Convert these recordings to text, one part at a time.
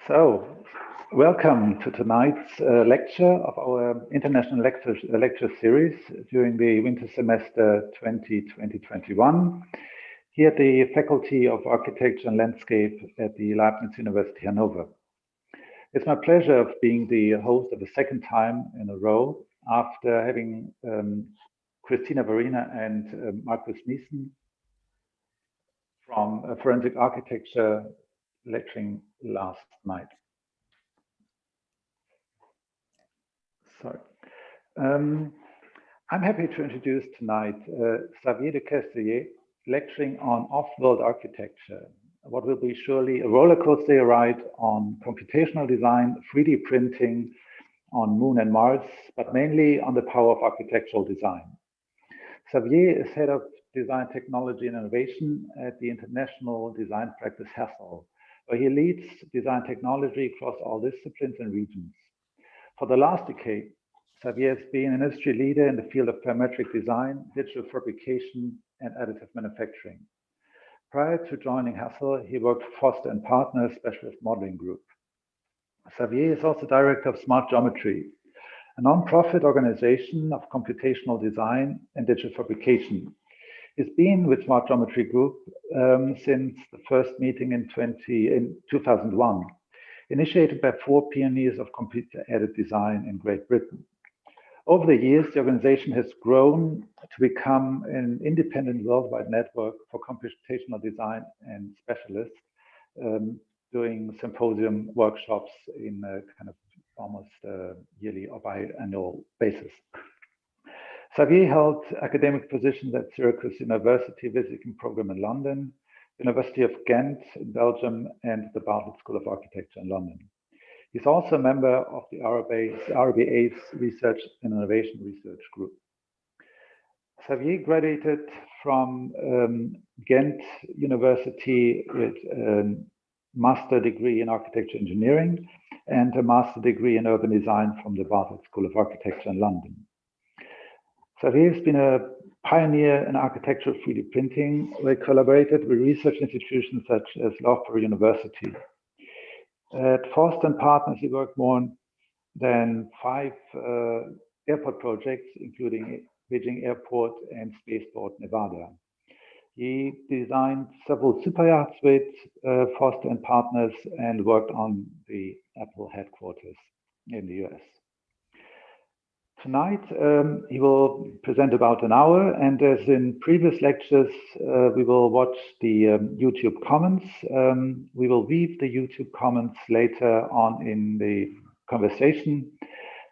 So, welcome to tonight's lecture of our international lecture series during the winter semester 2020-21 here at the Faculty of Architecture and Landscape at the Leibniz University Hanover. It's my pleasure of being the host of the second time in a row after having Christina Varina and Markus Niesen from Forensic Architecture lecturing last night. Sorry. I'm happy to introduce tonight Xavier De Kestelier lecturing on off-world architecture, what will be surely a roller coaster ride on computational design, 3D printing on Moon and Mars, but mainly on the power of architectural design. Xavier is head of design technology and innovation at the international design practice Hassel, where he leads design technology across all disciplines and regions. For the last decade, Xavier has been an industry leader in the field of parametric design, digital fabrication, and additive manufacturing. Prior to joining Hassel, he worked for Foster & Partners Specialist Modeling Group. Xavier is also director of Smart Geometry, a non-profit organization of computational design and digital fabrication. He's been with Smart Geometry Group since the first meeting in 2001, initiated by 4 pioneers of computer-aided design in Great Britain. Over the years, the organization has grown to become an independent worldwide network for computational design and specialists, doing symposium workshops in a kind of almost yearly or biannual basis. Xavier held academic positions at Syracuse University Visiting Program in London, University of Ghent in Belgium, and the Bartlett School of Architecture in London. He's also a member of the RBA's Research and Innovation Research Group. Xavier graduated from Ghent University with a master degree in architecture engineering and a master degree in urban design from the Bartlett School of Architecture in London. Xavier has been a pioneer in architectural 3D printing, where he collaborated with research institutions such as Loughborough University. At Foster & Partners, he worked more than 5 airport projects, including Beijing Airport and Spaceport, Nevada. He designed several super yachts with Foster & Partners and worked on the Apple headquarters in the US. Tonight, he will present about an hour, and as in previous lectures, we will watch the YouTube comments. We will weave the YouTube comments later on in the conversation,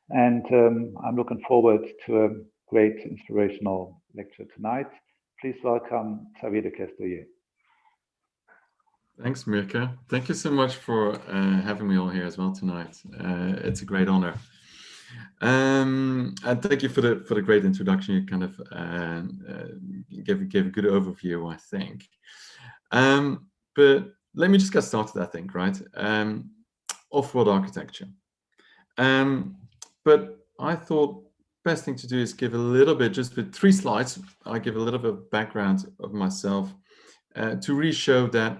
and I'm looking forward to a great inspirational lecture tonight. Please welcome Xavier De Kestelier. Thanks, Mirka. Thank you so much for having me all here as well tonight. It's a great honor. And thank you for the great introduction. You kind of gave a good overview, I think. But let me just get started, I think, right? Off-world architecture. But I thought best thing to do is give a little bit, just with 3 slides, I give a little bit of background of myself to really show that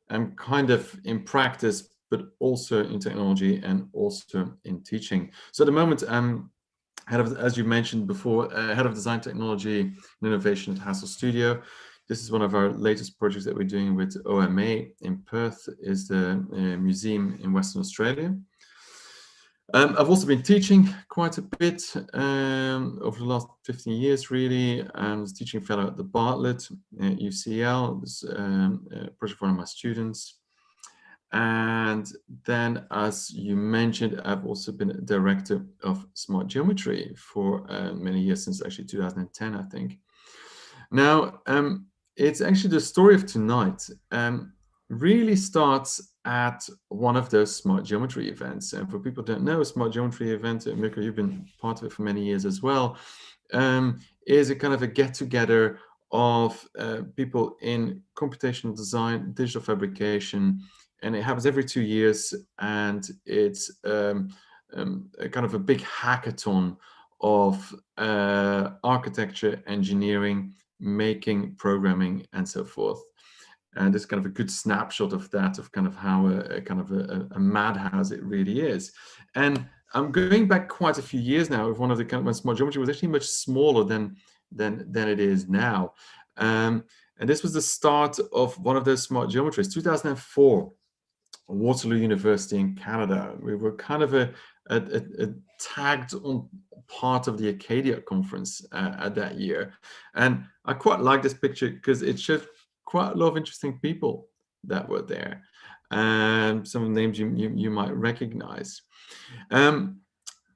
I'm kind of in practice, but also in technology and also in teaching. So at the moment, I'm head of, as you mentioned before, head of design technology and innovation at Hassel Studio. This is one of our latest projects that we're doing with OMA in Perth, is the museum in Western Australia. I've also been teaching quite a bit over the last 15 years, really. I was teaching fellow at the Bartlett at UCL. This project for one of my students. And then, as you mentioned, I've also been a director of Smart Geometry for many years, since actually 2010, I think. Now, it's actually the story of tonight really starts at one of those Smart Geometry events. And for people who don't know, a Smart Geometry event, Mirka, you've been part of it for many years as well, is a kind of a get-together of people in computational design, digital fabrication, and it happens every 2 years, and it's a kind of a big hackathon of architecture, engineering, making, programming, and so forth. And it's kind of a good snapshot of that, of kind of how a madhouse it really is. And I'm going back quite a few years now with one of the kind of when smart geometry was actually much smaller than it is now. And this was the start of one of those smart geometries, 2004, Waterloo University in Canada. We were kind of a tagged on part of the Acadia conference at that year. And I quite like this picture because it shows quite a lot of interesting people that were there. And some of the names you might recognize.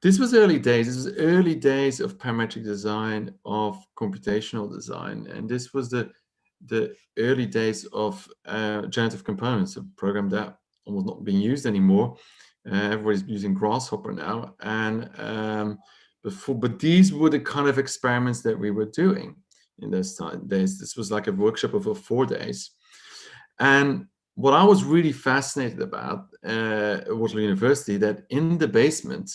This was early days. This was early days of parametric design, of computational design. And this was the early days of generative components, a program that almost not being used anymore. Everybody's using Grasshopper now. And but these were the kind of experiments that we were doing in those days. This was like a workshop over 4 days. And what I was really fascinated about at Waterloo University, that in the basement,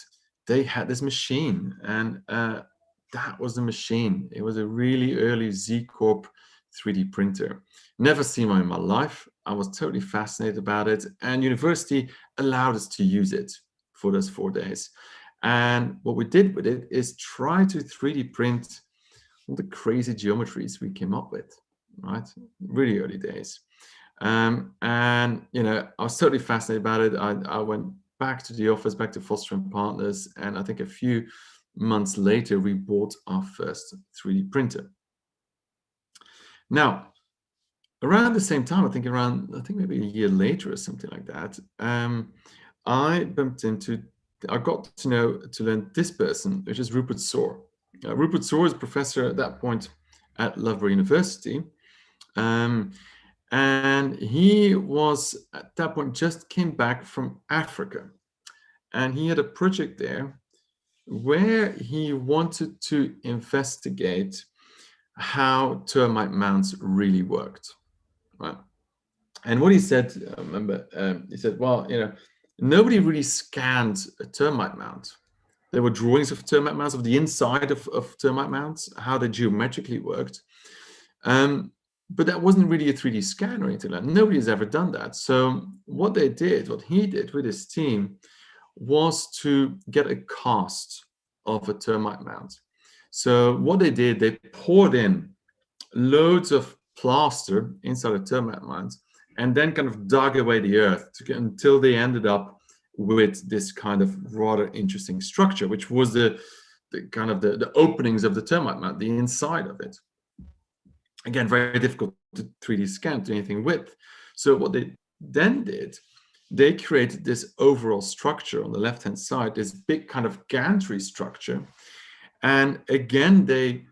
they had this machine. And that was the machine. It was a really early Z Corp 3D printer. Never seen one in my life. I was totally fascinated about it. And university allowed us to use it for those 4 days. And what we did with it is try to 3D print all the crazy geometries we came up with, right? Really early days. And, you know, I was totally fascinated about it. I went back to the office, back to Foster & Partners. And I think a few months later, we bought our first 3D printer. Now, around the same time, I think maybe a year later or something like that, I got to learn this person, which is Rupert Soar. Rupert Soar is a professor at that point at Loughborough University. And he was, at that point, just came back from Africa. And he had a project there where he wanted to investigate how termite mounds really worked, right? And what he said, I remember, he said, well, you know, nobody really scanned a termite mound. There were drawings of termite mounds, of the inside of termite mounds, how they geometrically worked. But that wasn't really a 3D scan or anything like that. Nobody has ever done that. So what he did with his team, was to get a cast of a termite mound. So what they did, they poured in loads of plaster inside a termite mound and then kind of dug away the earth until they ended up with this kind of rather interesting structure, which was the openings of the termite mound, the inside of it. Again, very difficult to 3D scan, do anything with. So what they then did, they created this overall structure on the left-hand side, this big kind of gantry structure. And again, they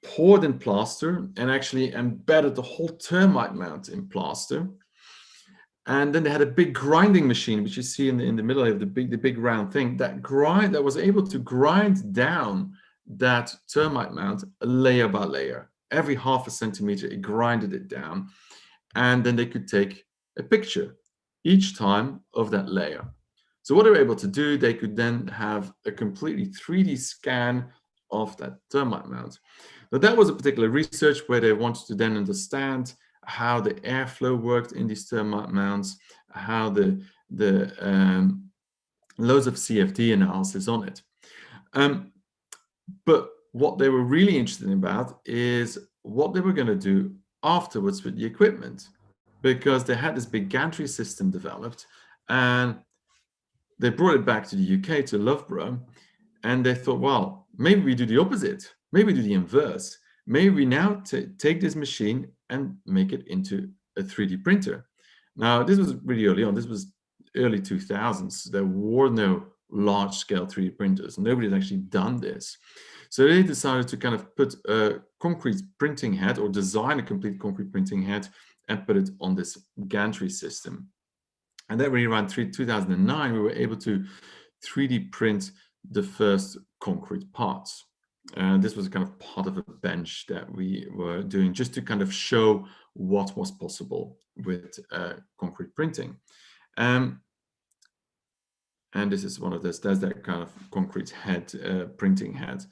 poured in plaster and actually embedded the whole termite mound in plaster. And then they had a big grinding machine, which you see in the middle of the big round thing, that was able to grind down that termite mound layer by layer. Every half a centimeter, it grinded it down. And then they could take a picture each time of that layer. So what they were able to do, they could then have a completely 3D scan of that termite mound. But that was a particular research where they wanted to then understand how the airflow worked in these termite mounds, how the loads of CFD analysis on it. But what they were really interested about is what they were going to do afterwards with the equipment, because they had this big gantry system developed and they brought it back to the UK, to Loughborough, and they thought, well, maybe we do the opposite. Maybe we do the inverse. Maybe we now take this machine and make it into a 3D printer. Now, this was really early on. This was early 2000s. There were no large-scale 3D printers. Nobody had actually done this. So they decided to kind of put a concrete printing head, or design a complete concrete printing head, and put it on this gantry system. And then really around 2009, we were able to 3D print the first concrete parts. This was kind of part of a bench that we were doing just to kind of show what was possible with concrete printing. And this is one of this. There's that kind of concrete head, printing head.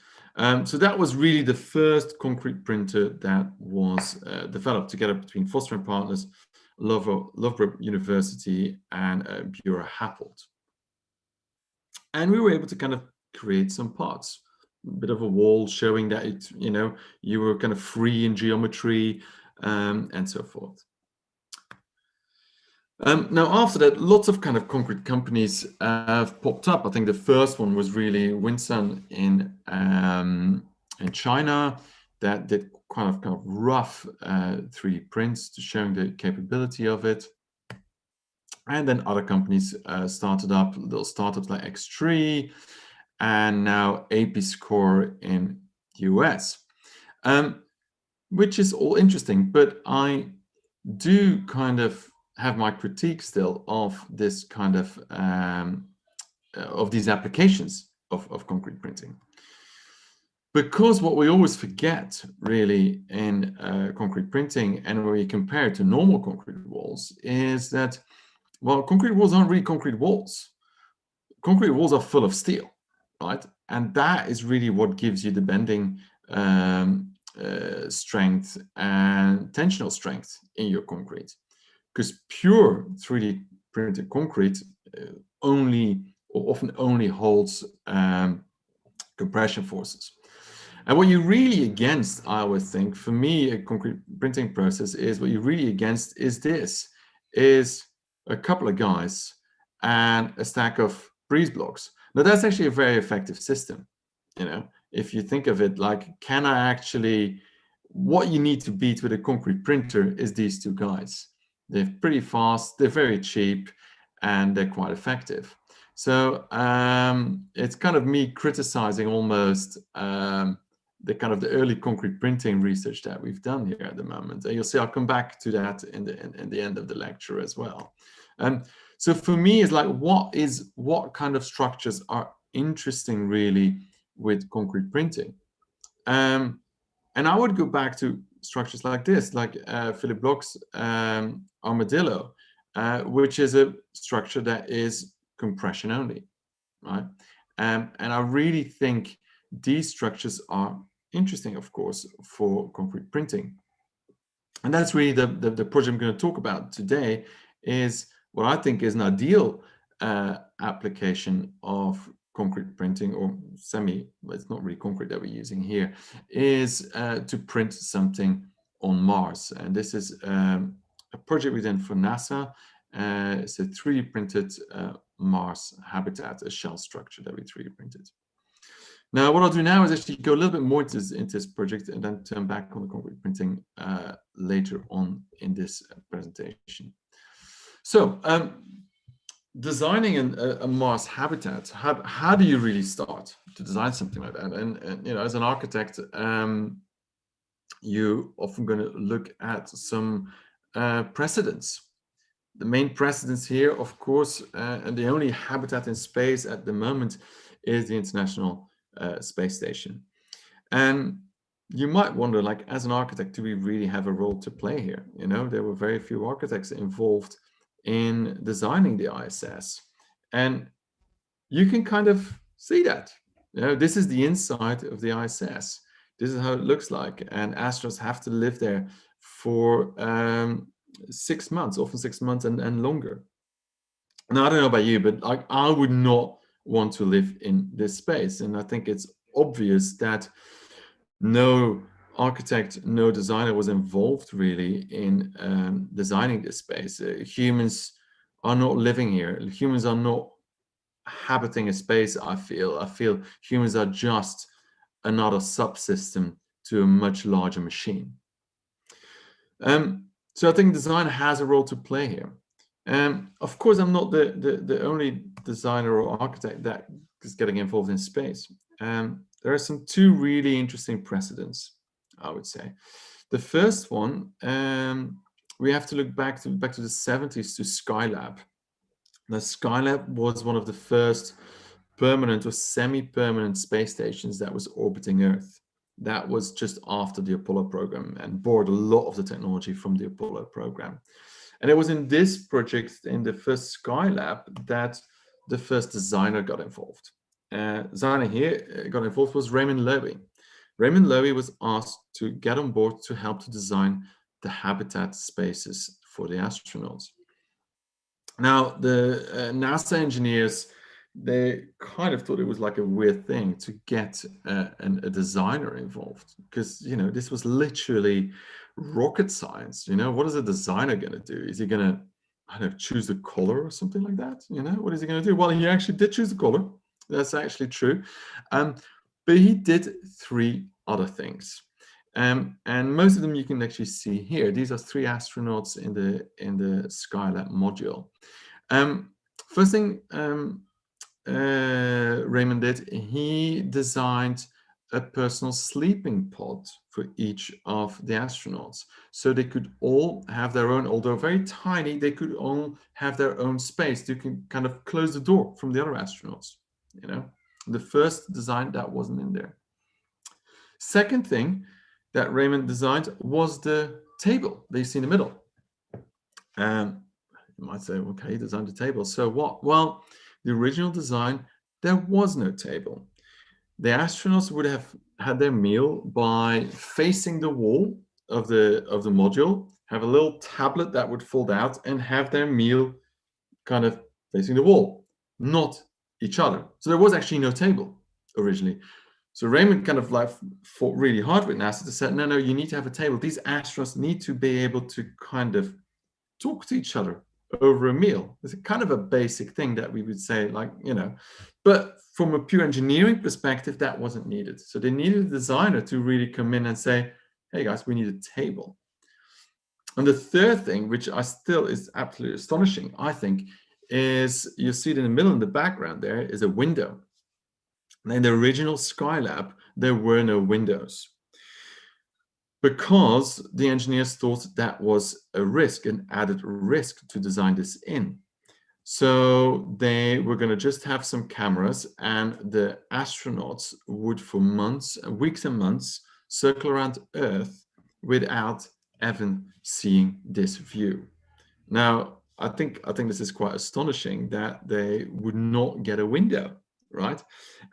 So that was really the first concrete printer that was developed together between Foster and Partners, Loughborough University, and Bureau Happold. And we were able to kind of create some parts, a bit of a wall showing that it, you were kind of free in geometry, and so forth. Now, after that, lots of kind of concrete companies have popped up. I think the first one was really Winsun in China that did kind of rough 3D prints to showing the capability of it. And then other companies started up, little startups like X3 and now APScore in the US, which is all interesting. But I do kind of have my critique still of this kind of these applications of concrete printing. Because what we always forget really in concrete printing, and when we compare it to normal concrete walls, is that, well, concrete walls aren't really concrete walls. Concrete walls are full of steel, right? And that is really what gives you the bending strength and tensional strength in your concrete. Because pure 3D printed concrete often only holds compression forces. And what you're really against, I would think, for me, a concrete printing process is what you're really against is a couple of guys and a stack of breeze blocks. Now, that's actually a very effective system. If you think of it like, what you need to beat with a concrete printer is these two guys. They're pretty fast, they're very cheap, and they're quite effective. So it's kind of me criticizing almost the early concrete printing research that we've done here at the moment. And you'll see I'll come back to that in the end of the lecture as well. So for me, it's like, what kind of structures are interesting really with concrete printing? And I would go back to structures like this, like Philip Bloch's Armadillo, which is a structure that is compression only, right? And I really think these structures are interesting, of course, for concrete printing. And that's really the project I'm going to talk about today, is what I think is an ideal application of concrete printing, or it's not really concrete that we're using here, is to print something on Mars. And this is a project we did for NASA. It's a 3D printed Mars habitat, a shell structure that we 3D printed. Now, what I'll do now is actually go a little bit more into this project and then turn back on the concrete printing later on in this presentation. So, designing a Mars habitat, how do you really start to design something like that? And as an architect, you're often going to look at some precedents. The main precedents here, of course, and the only habitat in space at the moment is the International Space Station. And you might wonder, like, as an architect, do we really have a role to play here? There were very few architects involved in designing the ISS. And you can kind of see that. This is the inside of the ISS. This is how it looks like. And astronauts have to live there for 6 months, often 6 months and longer. Now, I don't know about you, but I would not want to live in this space. And I think it's obvious that no architect, no designer was involved really in designing this space. Humans are not living here. Humans are not habiting a space, I feel humans are just another subsystem to a much larger machine. So I think design has a role to play here. Of course, I'm not the only designer or architect that is getting involved in space. There are two really interesting precedents, I would say. The first one, we have to look back to the 70s to Skylab. Now, Skylab was one of the first permanent or semi-permanent space stations that was orbiting Earth. That was just after the Apollo program and borrowed a lot of the technology from the Apollo program. And it was in this project, in the first Skylab, that the first designer got involved. Designer here got involved was Raymond Loewy. Raymond Loewy was asked to get on board to help to design the habitat spaces for the astronauts. Now, the NASA engineers, they kind of thought it was like a weird thing to get a designer involved, because, you know, this was literally rocket science. You know, what is a designer going to do? Is he going to, I don't know, choose the color or something like that? You know, what is he going to do? Well, he actually did choose the color. That's actually true. But he did 3 other things. And most of them you can actually see here. These are 3 astronauts in the Skylab module. First thing Raymond did, he designed a personal sleeping pod for each of the astronauts, so they could all have their own, although very tiny, they could all have their own space. They can kind of close the door from the other astronauts. You know, the first design that wasn't in there. Second thing that Raymond designed was the table that you see in the middle. You might say, okay, he designed a table, so what? Well, the original design, there was no table. The astronauts would have had their meal by facing the wall of the module, have a little tablet that would fold out, and have their meal kind of facing the wall, not each other. So there was actually no table originally. So Raymond kind of like fought really hard with NASA to say, no, you need to have a table. These astronauts need to be able to kind of talk to each other over a meal. It's a kind of a basic thing that we would say, like, you know, but from a pure engineering perspective, that wasn't needed. So they needed a designer to really come in and say, hey guys, we need a table. And the third thing, which I still is absolutely astonishing, I think, is you see it in the middle in the background there is a window. In the original Skylab, there were no windows, because the engineers thought that was a risk, an added risk to design this in. So they were going to just have some cameras, and the astronauts would for months, weeks and months, circle around Earth without even seeing this view. Now, I think this is quite astonishing that they would not get a window, right?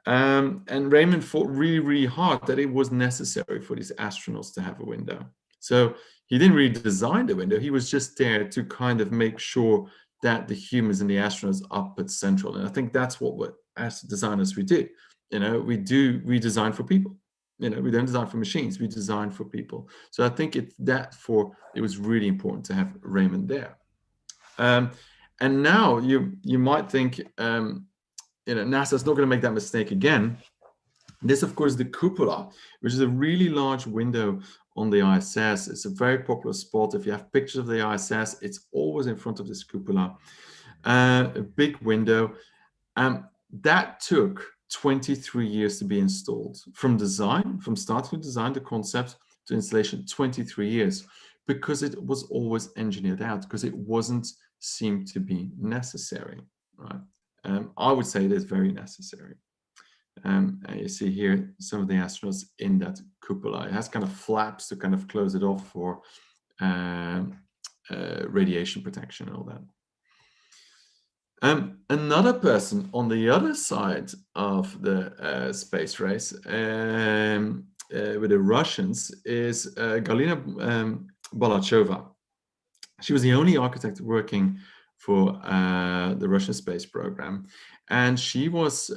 And Raymond fought really, really hard that it was necessary for these astronauts to have a window. So he didn't really design the window. He was just there to kind of make sure that the humans and the astronauts are put central. And I think that's what as designers we do. You know, we design for people. You know, we don't design for machines, we design for people. So I think it was really important to have Raymond there. And now you might think, you know, NASA's not going to make that mistake again. This, of course, is the cupola, which is a really large window on the ISS. It's a very popular spot. If you have pictures of the ISS, it's always in front of this cupola. A big window. That took 23 years to be installed. From start to design, the concept to installation, 23 years, because it was always engineered out, because it wasn't seemed to be necessary, right? I would say it is very necessary. And you see here some of the astronauts in that cupola. It has kind of flaps to kind of close it off for radiation protection and all that. Another person on the other side of the space race with the Russians is Galina Balachova. She was the only architect working for the Russian space program, and she was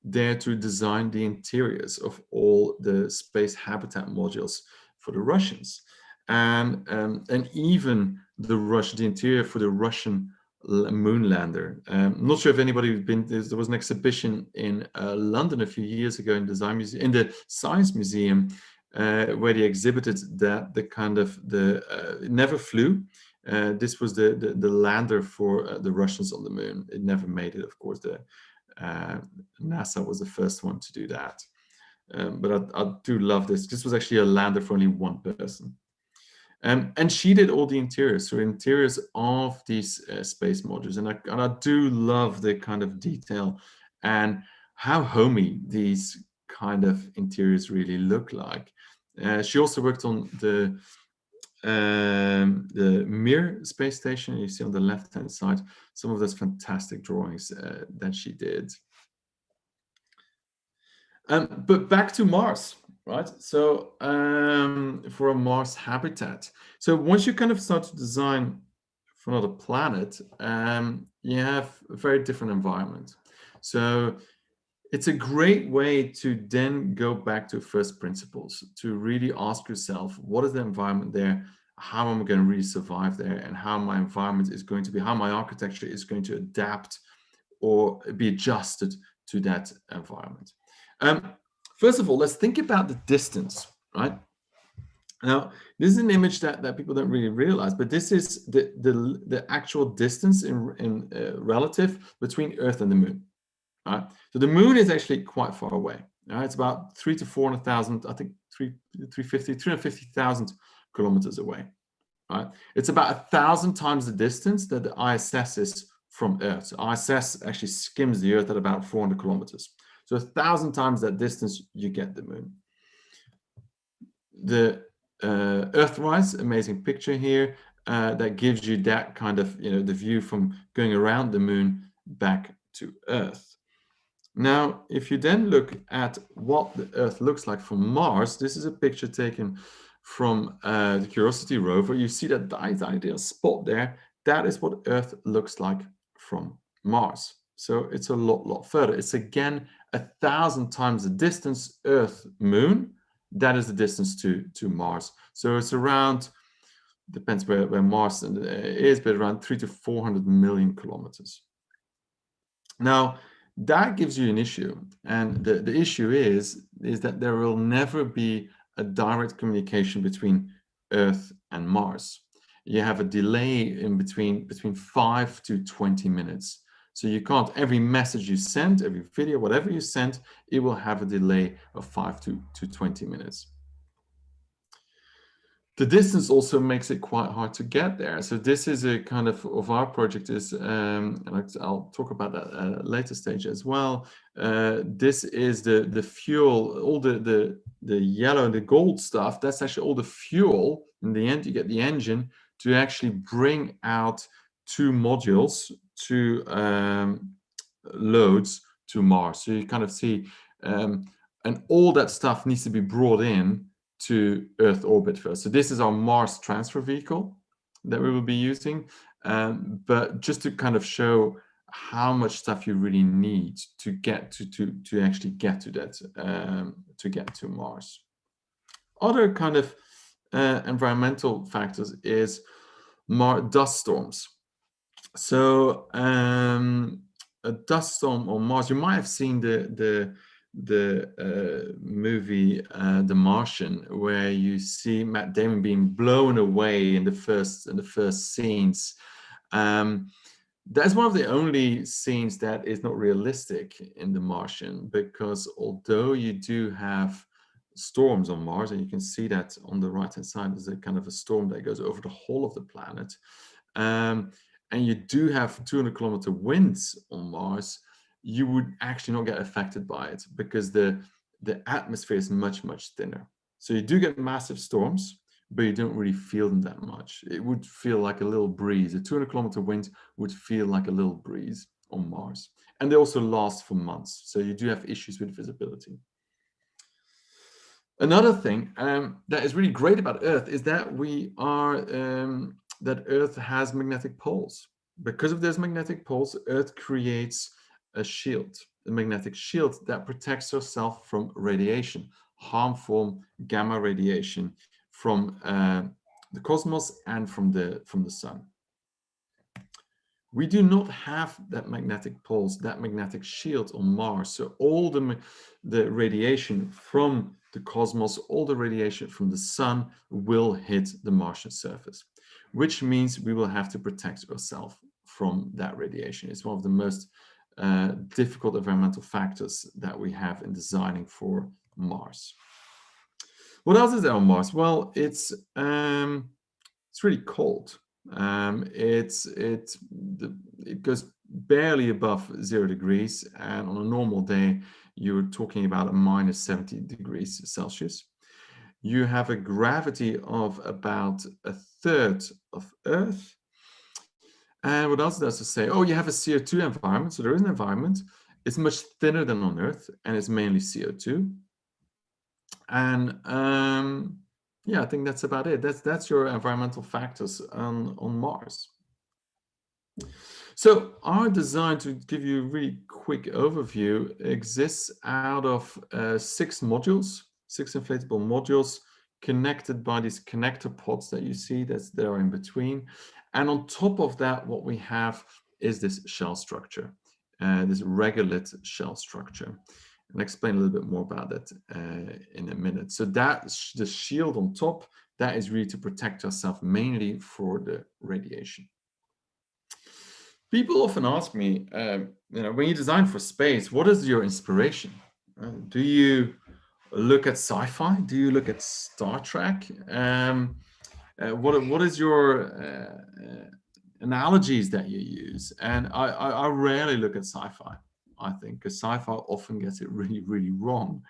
there to design the interiors of all the space habitat modules for the Russians, and even the interior for the Russian moon lander. I'm not sure if anybody has been. There was an exhibition in London a few years ago in the Science Museum, where they exhibited that it never flew. This was the lander for the Russians on the moon. It never made it, of course. NASA was the first one to do that. But I do love this. This was actually a lander for only one person. And she did all the interiors, so interiors of these space modules. And I do love the kind of detail and how homey these kind of interiors really look like. She also worked on the the Mir space station. You see on the left-hand side some of those fantastic drawings that she did. But back to Mars, right? So for a Mars habitat. So once you kind of start to design for another planet, you have a very different environment. So it's a great way to then go back to first principles, to really ask yourself, what is the environment there? How am I going to really survive there? And how my environment is going to be, how my architecture is going to adapt or be adjusted to that environment. First of all, let's think about the distance, right? Now, this is an image that people don't really realize, but this is the actual distance in relative between Earth and the Moon. Right? So the Moon is actually quite far away. Right? It's about 300,000 to 400,000, I think 350,000 kilometers away. Right? It's about 1,000 times the distance that the ISS is from Earth. So ISS actually skims the Earth at about 400 kilometers. So 1,000 times that distance, you get the Moon. The Earthwise, amazing picture here that gives you that kind of, the view from going around the Moon back to Earth. Now, if you then look at what the Earth looks like from Mars, this is a picture taken from the Curiosity rover. You see that ideal spot there. That is what Earth looks like from Mars. So it's a lot further. It's again 1,000 times the distance Earth-Moon. That is the distance to Mars. So it's around, depends where Mars is, but around 300 to 400 million kilometers. Now, that gives you an issue. And the issue is that there will never be a direct communication between Earth and Mars. You have a delay in between 5 to 20 minutes. So you can't, every message you send, every video, whatever you send, it will have a delay of 5 to 20 minutes. The distance also makes it quite hard to get there. So this is a kind of our project is, and I'll talk about that at a later stage as well. This is the fuel, all the yellow and the gold stuff, that's actually all the fuel. In the end, you get the engine to actually bring out 2 modules, 2 loads to Mars. So you kind of see, and all that stuff needs to be brought in to Earth orbit first. So this is our Mars transfer vehicle that we will be using, but just to kind of show how much stuff you really need to get to actually get to that, to get to Mars. Other kind of environmental factors is dust storms. So a dust storm on Mars, you might have seen the movie The Martian, where you see Matt Damon being blown away in the first scenes. That's one of the only scenes that is not realistic in The Martian, because although you do have storms on Mars, and you can see that on the right hand side, there's a kind of a storm that goes over the whole of the planet, and you do have 200-kilometer winds on Mars, you would actually not get affected by it because the atmosphere is much thinner. So you do get massive storms, but you don't really feel them that much. It would feel like a little breeze. A 200-kilometer wind would feel like a little breeze on Mars. And they also last for months. So you do have issues with visibility. Another thing that is really great about Earth is that that Earth has magnetic poles. Because of those magnetic poles, Earth creates a shield, a magnetic shield that protects herself from radiation, harmful gamma radiation from the cosmos and from the sun. We do not have that magnetic poles, that magnetic shield on Mars. So all the radiation from the cosmos, all the radiation from the sun will hit the Martian surface, which means we will have to protect ourselves from that radiation. It's one of the most difficult environmental factors that we have in designing for Mars. What else is there on Mars? Well, it's really cold. It goes barely above 0 degrees, and on a normal day, you're talking about a -70 degrees Celsius. you have a gravity of about 1/3 of Earth. And what else does it say? Oh, you have a CO2 environment. So there is an environment. It's much thinner than on Earth, and it's mainly CO2. And yeah, I think that's about it. That's your environmental factors on Mars. So our design, to give you a really quick overview, exists out of 6 modules, 6 inflatable modules connected by these connector pods that you see that's there in between. And on top of that, what we have is this shell structure, this regolith shell structure. And I'll explain a little bit more about that in a minute. So that's the shield on top, that is really to protect ourselves mainly for the radiation. People often ask me, when you design for space, what is your inspiration? Do you look at sci-fi? Do you look at Star Trek? What is your analogies that you use? And I rarely look at sci-fi, I think, because sci-fi often gets it really, really wrong.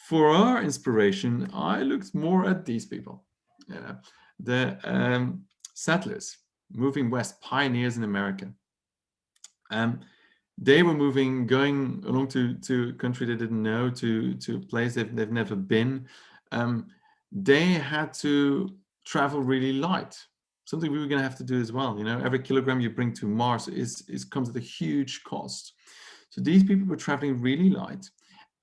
For our inspiration, I looked more at these people, the settlers moving west, pioneers in America. They were going along to a country they didn't know, to a place they've never been. They had to travel really light, something we were going to have to do as well. Every kilogram you bring to Mars comes at a huge cost. So these people were traveling really light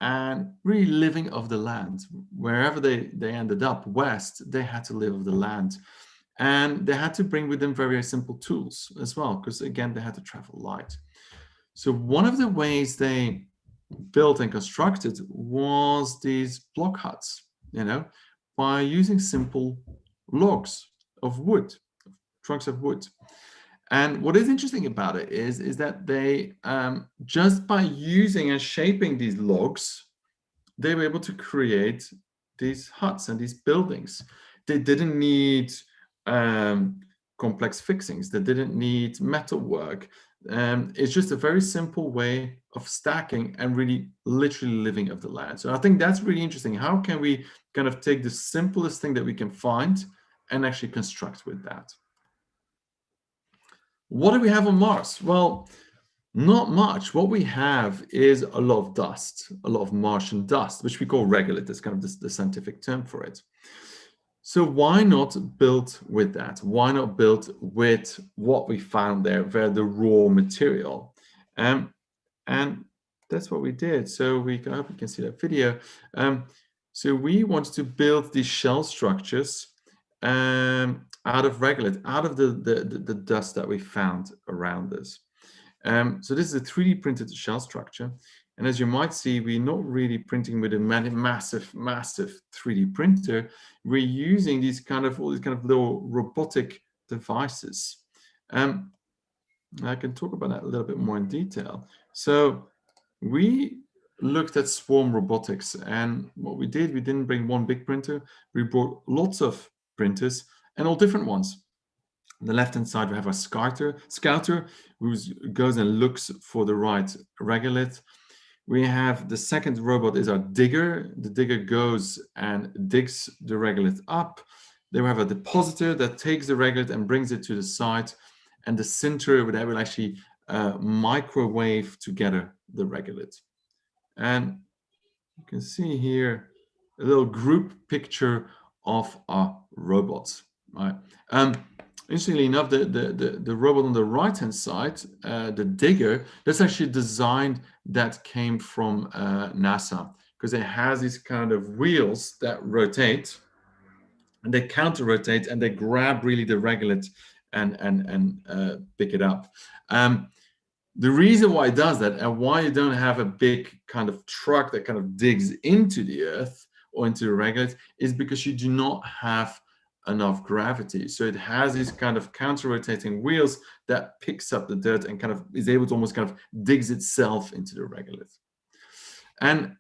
and really living off the land. Wherever they ended up, west, they had to live off the land. And they had to bring with them very simple tools as well, because again, they had to travel light. So one of the ways they built and constructed was these block huts, by using simple logs of wood, trunks of wood. And what is interesting about it is that they, just by using and shaping these logs, they were able to create these huts and these buildings. They didn't need complex fixings. They didn't need metal work. It's just a very simple way of stacking and really literally living off the land. So I think that's really interesting. How can we kind of take the simplest thing that we can find and actually construct with that? What do we have on Mars? Well, not much. What we have is a lot of dust, a lot of Martian dust, which we call regolith. That's kind of the scientific term for it. So why not build with that? Why not build with what we found there, the raw material? And that's what we did. So I hope you can see that video. So we wanted to build these shell structures out of regolith, out of the dust that we found around us. So this is a 3D printed shell structure. And as you might see, we're not really printing with a massive 3D printer. We're using all these kind of little robotic devices. I can talk about that a little bit more in detail. So we looked at swarm robotics, and what we did, we didn't bring one big printer. We brought lots of printers, and all different ones. On the left-hand side, we have our scouter who goes and looks for the right regolith. We have the second robot is our digger. The digger goes and digs the regolith up. Then we have a depositor that takes the regolith and brings it to the site. And the sinterer that will actually microwave together the regolith. And you can see here a little group picture of our robots. Right. Interestingly enough, the robot on the right-hand side, the digger, that's actually a design that came from NASA, because it has these kind of wheels that rotate, and they counter-rotate, and they grab really the regolith and pick it up. The reason why it does that, and why you don't have a big kind of truck that kind of digs into the earth or into the regolith, is because you do not have enough gravity. So it has these kind of counter-rotating wheels that picks up the dirt and kind of is able to almost kind of digs itself into the regolith. And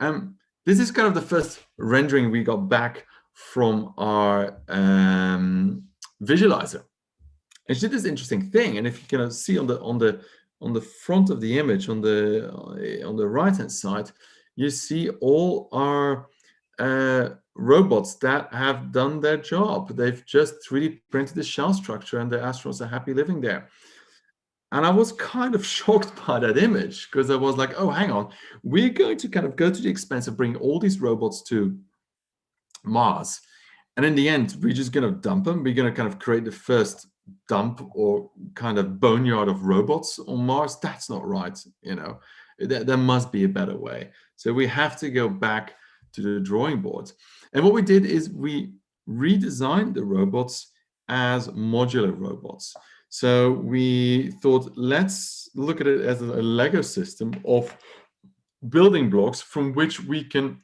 this is kind of the first rendering we got back from our visualizer. It did this interesting thing, and if you can see on the front of the image, on the right-hand side, you see all our robots that have done their job. They've just 3D printed the shell structure and the astronauts are happy living there. And I was kind of shocked by that image, because I was like, oh, hang on, we're going to kind of go to the expense of bringing all these robots to Mars. And in the end, we're just going to dump them. We're going to kind of create the first dump or kind of boneyard of robots on Mars. That's not right. There must be a better way. So we have to go back to the drawing board. And what we did is we redesigned the robots as modular robots. So we thought, let's look at it as a Lego system of building blocks from which we can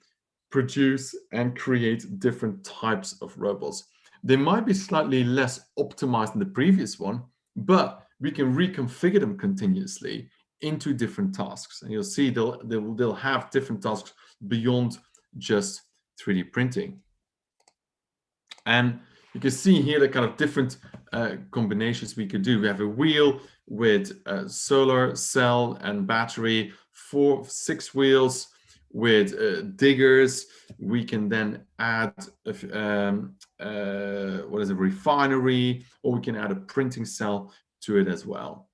produce and create different types of robots. They might be slightly less optimized than the previous one, but we can reconfigure them continuously into different tasks. And you'll see they'll have different tasks beyond just 3D printing. And you can see here the kind of different combinations we could do. We have a wheel with a solar cell and battery, 6 wheels with diggers. We can then add a refinery, or we can add a printing cell to it as well.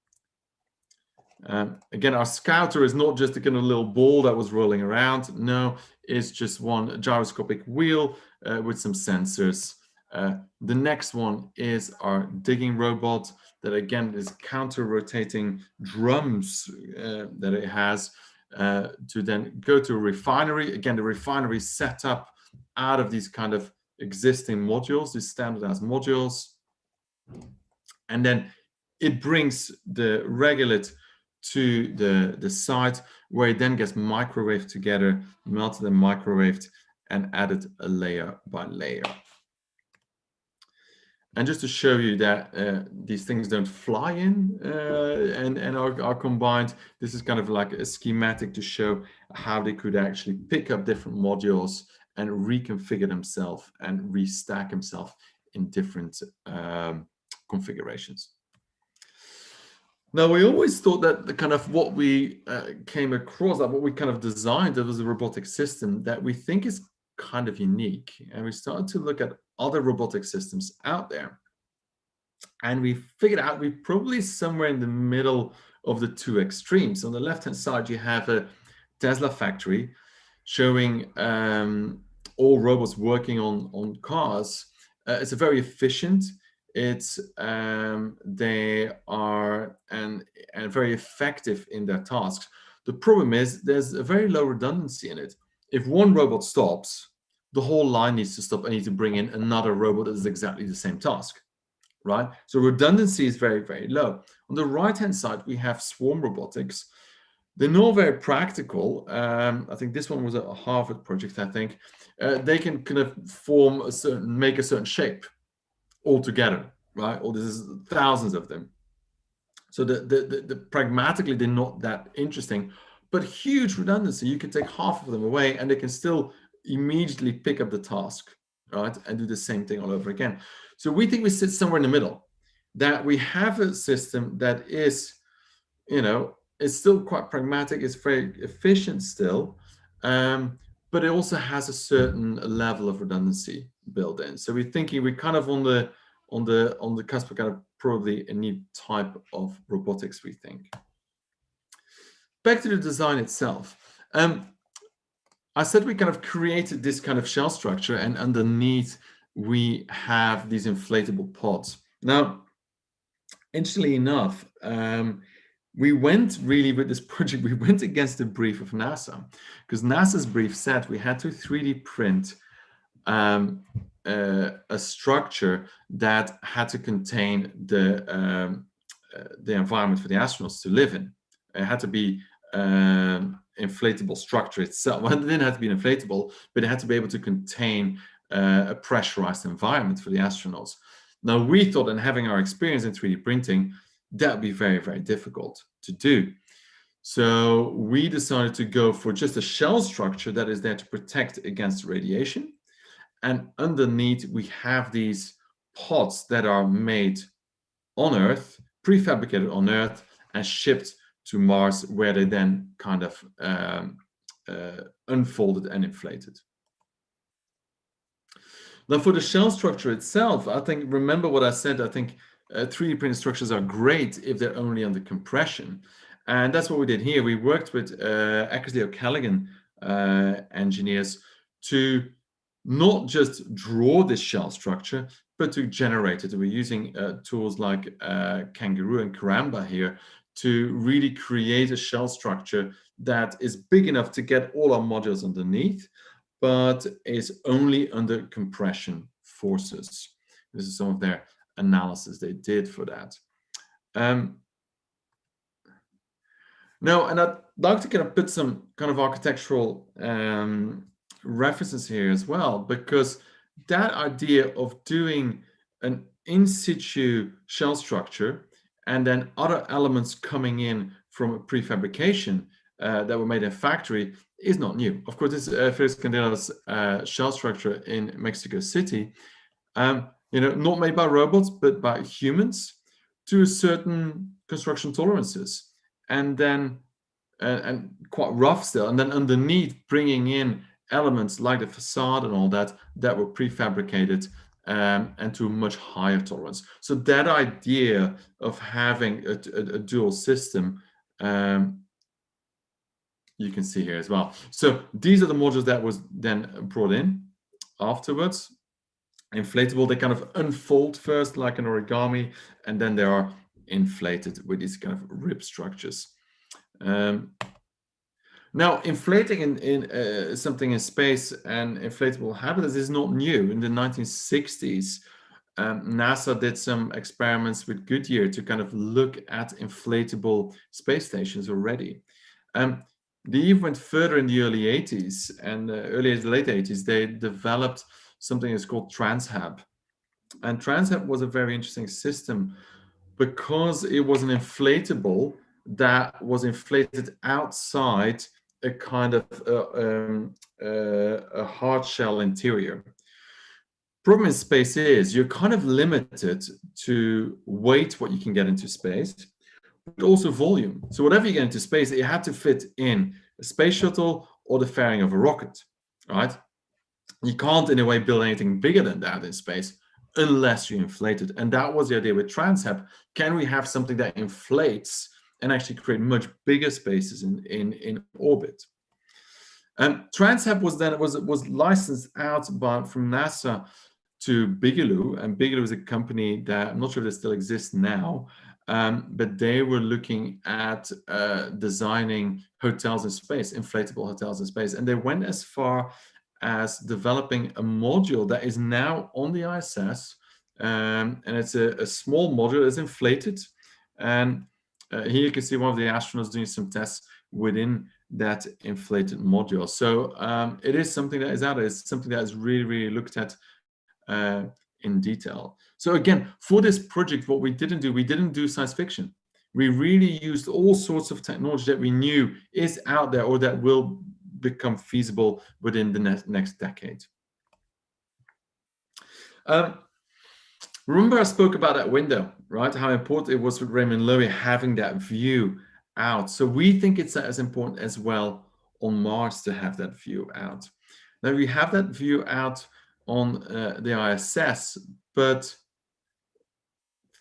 Again, our scouter is not just a kind of little ball that was rolling around. No, it's just one gyroscopic wheel with some sensors. The next one is our digging robot that again is counter-rotating drums that it has to then go to a refinery. Again, the refinery is set up out of these kind of existing modules, these standardized modules. And then it brings the regolith to the site, where it then gets microwaved together, melted and microwaved, and added a layer by layer. And just to show you that these things don't fly in and are combined, this is kind of like a schematic to show how they could actually pick up different modules and reconfigure themselves and restack themselves in different configurations. Now, we always thought that the kind of what we came across, that what we kind of designed, that was a robotic system that we think is kind of unique. And we started to look at other robotic systems out there. And we figured out we're probably somewhere in the middle of the two extremes. On the left-hand side, you have a Tesla factory showing all robots working on cars. It's a very efficient. They are and very effective in their tasks. The problem is there's a very low redundancy in it. If one robot stops, the whole line needs to stop. I need to bring in another robot that does exactly the same task, right? So redundancy is very, very low. On the right-hand side, we have swarm robotics. They're not very practical. I think this one was a Harvard project, I think. They can kind of make a certain shape altogether, right? Or there's thousands of them. So the pragmatically, they're not that interesting, but huge redundancy. You can take half of them away and they can still immediately pick up the task, right? And do the same thing all over again. So we think we sit somewhere in the middle, that we have a system that is, it's still quite pragmatic, it's very efficient still, but it also has a certain level of redundancy built in. So we're thinking we're kind of on the cusp of kind of probably a new type of robotics, we think. Back to the design itself. I said we kind of created this kind of shell structure, and underneath we have these inflatable pods. Now, interestingly enough, we went really with this project, we went against the brief of NASA, because NASA's brief said we had to 3D print a structure that had to contain the environment for the astronauts to live in. It had to be inflatable structure itself. Well, it didn't have to be inflatable, but it had to be able to contain a pressurized environment for the astronauts. Now, we thought, and having our experience in 3D printing, that would be very, very difficult to do. So we decided to go for just a shell structure that is there to protect against radiation. And underneath, we have these pods that are made on Earth, prefabricated on Earth, and shipped to Mars, where they then kind of unfolded and inflated. Now for the shell structure itself, I think, remember what I said, I think 3D printed structures are great if they're only under compression. And that's what we did here. We worked with Eckersley O'Callaghan engineers to not just draw this shell structure, but to generate it. We're using tools like Kangaroo and Karamba here to really create a shell structure that is big enough to get all our modules underneath, but is only under compression forces. This is some of their analysis they did for that. Now, and I'd like to kind of put some kind of architectural references here as well, because that idea of doing an in situ shell structure and then other elements coming in from a prefabrication that were made in a factory is not new. Of course, this is Felix Candela's shell structure in Mexico City, not made by robots, but by humans to certain construction tolerances, and then and quite rough still, and then underneath bringing in elements like the facade and all that were prefabricated and to a much higher tolerance. So that idea of having a dual system, you can see here as well. So these are the modules that was then brought in afterwards. Inflatable, they kind of unfold first like an origami, and then they are inflated with these kind of rib structures. Now, inflating in something in space and inflatable habitats is not new. In the 1960s, NASA did some experiments with Goodyear to kind of look at inflatable space stations already. They even went further in the early 80s, and late 80s, they developed something that's called TransHab. And TransHab was a very interesting system because it was an inflatable that was inflated outside a kind of a hard shell interior. Problem in space is you're kind of limited to weight, what you can get into space, but also volume. So whatever you get into space, it had to fit in a space shuttle or the fairing of a rocket, right? You can't in a way build anything bigger than that in space unless you inflate it. And that was the idea with TransHab. Can we have something that inflates and actually create much bigger spaces in orbit? TransHab was licensed out from NASA to Bigelow, and Bigelow is a company that I'm not sure if it still exists now, but they were looking at designing hotels in space, inflatable hotels in space, and they went as far as developing a module that is now on the ISS, and it's a small module that's inflated. And here you can see one of the astronauts doing some tests within that inflated module. So it is something that is out there. It's something that is really, really looked at in detail. So again, for this project, what we didn't do science fiction. We really used all sorts of technology that we knew is out there or that will become feasible within the next decade. Remember I spoke about that window, right? How important it was with Raymond Loewy having that view out. So we think it's as important as well on Mars to have that view out. Now we have that view out on the ISS, but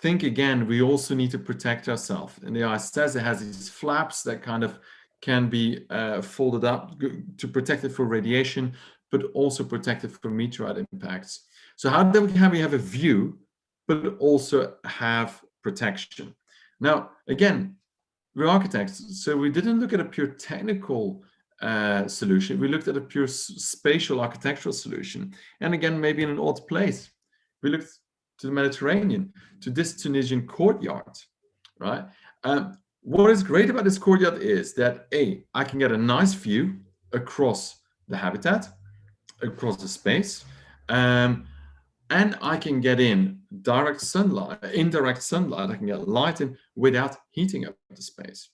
think again, we also need to protect ourselves. In the ISS, it has these flaps that kind of can be folded up to protect it from radiation, but also protect it from meteorite impacts. So how can we have a view, but also have protection? Now, again, we're architects, so we didn't look at a pure technical solution. We looked at a pure spatial architectural solution. And again, maybe in an odd place. We looked to the Mediterranean, to this Tunisian courtyard, right? What is great about this courtyard is that I can get a nice view across the habitat, across the space, and I can get in indirect sunlight. I can get light in without heating up the space.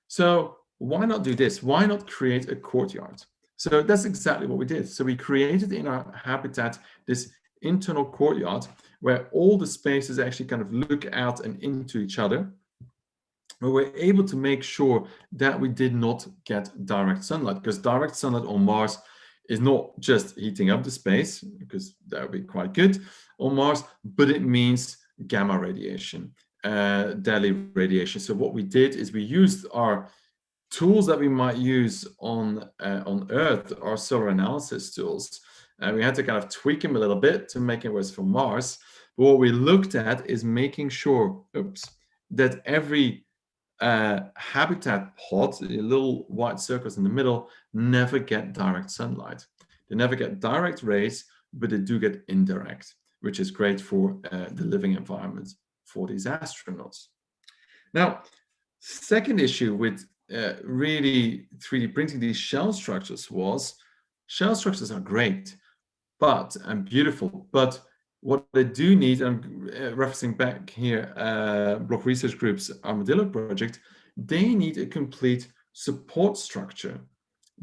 So why not do this? Why not create a courtyard? So that's exactly what we did. So we created in our habitat this internal courtyard where all the spaces actually kind of look out and into each other. But we're able to make sure that we did not get direct sunlight, because direct sunlight on Mars is not just heating up the space, because that would be quite good on Mars, but it means gamma radiation, daily radiation. So what we did is we used our tools that we might use on Earth, our solar analysis tools, and we had to kind of tweak them a little bit to make it work for Mars. But what we looked at is making sure, that every habitat pod, the little white circles in the middle, never get direct sunlight. They never get direct rays, but they do get indirect, which is great for the living environment for these astronauts. Now, second issue with really 3D printing these shell structures was, shell structures are great and beautiful, but what they do need, and referencing back here, Block Research Group's Armadillo project, they need a complete support structure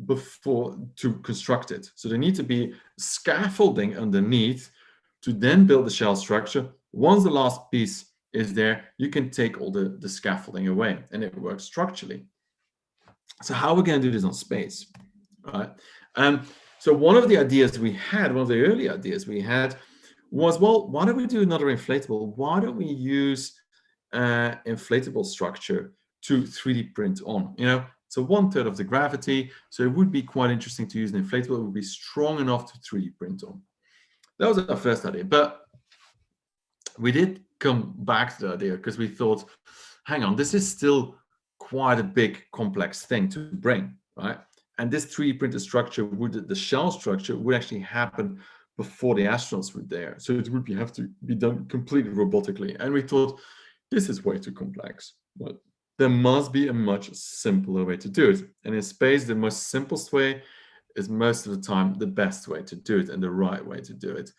before to construct it. So there need to be scaffolding underneath to then build the shell structure. Once the last piece is there, you can take all the scaffolding away, and it works structurally. So how are we going to do this on space, right? So one of the ideas we had, one of the early ideas we had, was, well, why don't we do another inflatable? Why don't we use inflatable structure to 3D print on? You know, so 1/3 of the gravity. So it would be quite interesting to use an inflatable. It would be strong enough to 3D print on. That was our first idea, but we did come back to the idea because we thought, hang on, this is still quite a big, complex thing to bring, right? And this 3D printed structure, the shell structure, would actually happen before the astronauts were there. So it would have to be done completely robotically. And we thought, this is way too complex. But there must be a much simpler way to do it. And in space, the most simplest way is most of the time the best way to do it and the right way to do it.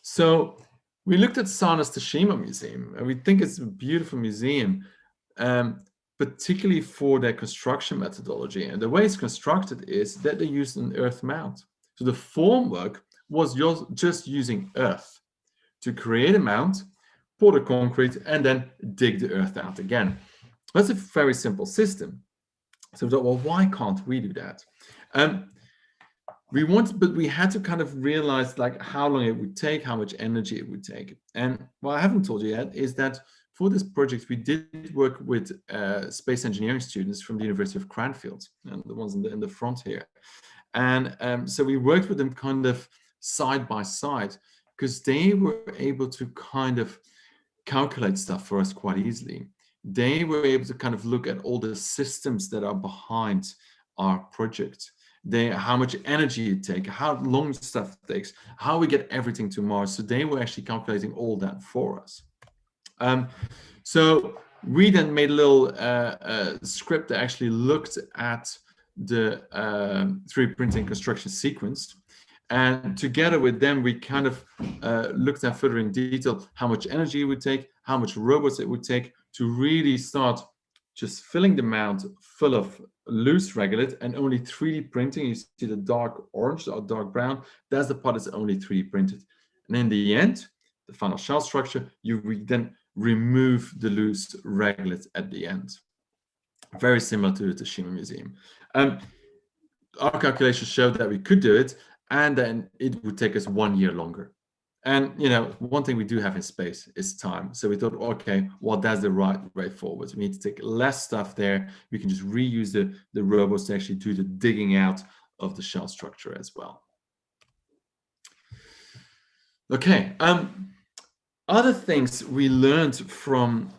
So we looked at Sarna's Tashima Museum, and we think it's a beautiful museum, particularly for their construction methodology. And the way it's constructed is that they used an earth mount. So the formwork was just using earth to create a mount, pour the concrete, and then dig the earth out again. That's a very simple system. So we thought, well, why can't we do that? But we had to kind of realize like how long it would take, how much energy it would take. And what I haven't told you yet is that for this project, we did work with space engineering students from the University of Cranfield, and the ones in the front here. And so we worked with them kind of side by side, because they were able to kind of calculate stuff for us quite easily. They were able to kind of look at all the systems that are behind our project. How much energy it takes, how long stuff takes, how we get everything to Mars. So they were actually calculating all that for us. So we then made a little script that actually looked at the 3D printing construction sequence. And together with them, we kind of looked at further in detail how much energy it would take, how much robots it would take to really start just filling the mount full of loose regolith and only 3D printing. You see the dark orange or dark brown, that's the part that's only 3D printed. And in the end, the final shell structure, you then remove the loose regolith at the end. Very similar to the Tashima Museum. Our calculations showed that we could do it, and then it would take us 1 year longer. And you know, one thing we do have in space is time. So we thought, okay, well, that's the right way forward. We need to take less stuff there. We can just reuse the robots to actually do the digging out of the shell structure as well. Okay. Other things we learned from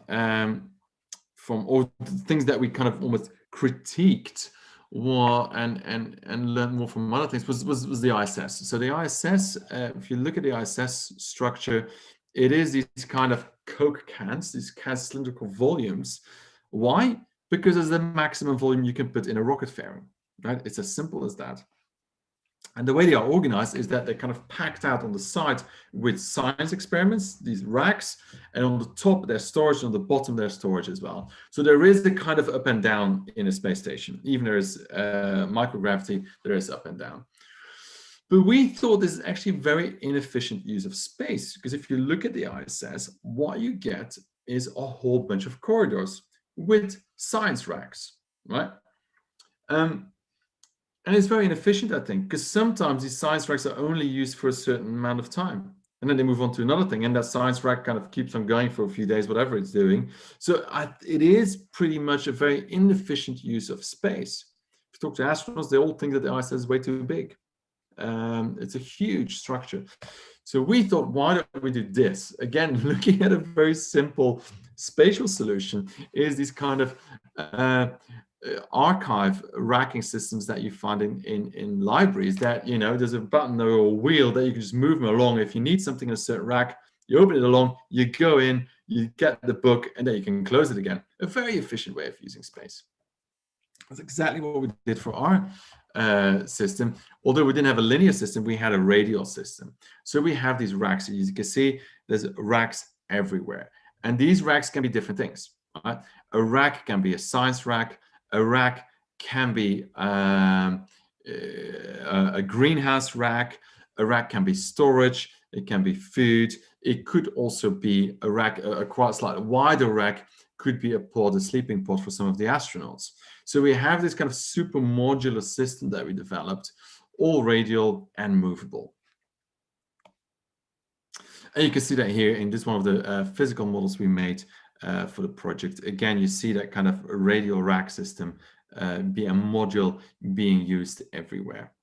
or things that we kind of almost critiqued and learn more from other things was the ISS. So the ISS, if you look at the ISS structure, it is these kind of Coke cans, these cylindrical volumes. Why? Because it's the maximum volume you can put in a rocket fairing, right? It's as simple as that. And the way they are organized is that they're kind of packed out on the side with science experiments, these racks, and on the top there's storage, on the bottom there's storage as well. So there is a kind of up and down in a space station. Even there is microgravity, there is up and down. But we thought this is actually very inefficient use of space, because if you look at the ISS, what you get is a whole bunch of corridors with science racks, right? And it's very inefficient, I think, because sometimes these science racks are only used for a certain amount of time. And then they move on to another thing, and that science rack kind of keeps on going for a few days, whatever it's doing. So it is pretty much a very inefficient use of space. If you talk to astronauts, they all think that the ISS is way too big. It's a huge structure. So we thought, why don't we do this? Again, looking at a very simple spatial solution is these kind of archive racking systems that you find in libraries that, you know, there's a button or a wheel that you can just move them along. If you need something in a certain rack, you open it along, you go in, you get the book, and then you can close it again. A very efficient way of using space. That's exactly what we did for our system. Although we didn't have a linear system, we had a radial system. So we have these racks. As you can see, there's racks everywhere. And these racks can be different things. Right? A rack can be a science rack. A rack can be a greenhouse rack. A rack can be storage. It can be food. It could also be a rack, a quite slightly wider rack could be a pod, a sleeping pod for some of the astronauts. So we have this kind of super modular system that we developed, all radial and movable. And you can see that here in this one of the physical models we made for the project. Again, you see that kind of radial rack system be a module being used everywhere.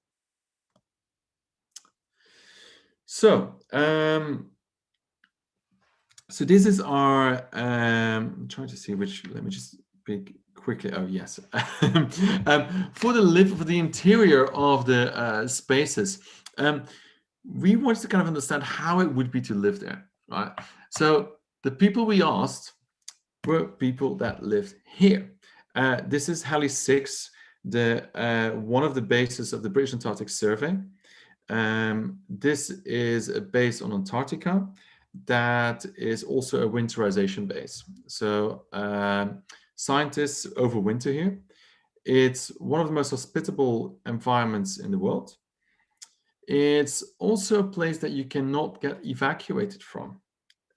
So, so this is our, I'm trying to see which, let me just pick quickly. Oh, yes. For the interior of the spaces, we wanted to kind of understand how it would be to live there, right? So the people we asked were people that lived here. This is Halley 6, one of the bases of the British Antarctic Survey. This is a base on Antarctica that is also a winterization base. So scientists overwinter here. It's one of the most hospitable environments in the world. It's also a place that you cannot get evacuated from,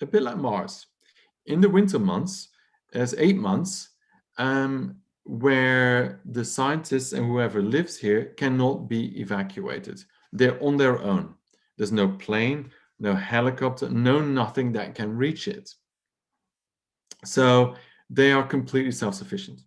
a bit like Mars. In the winter months, there's 8 months where the scientists and whoever lives here cannot be evacuated. They're on their own. There's no plane, no helicopter, no nothing that can reach it. So they are completely self-sufficient.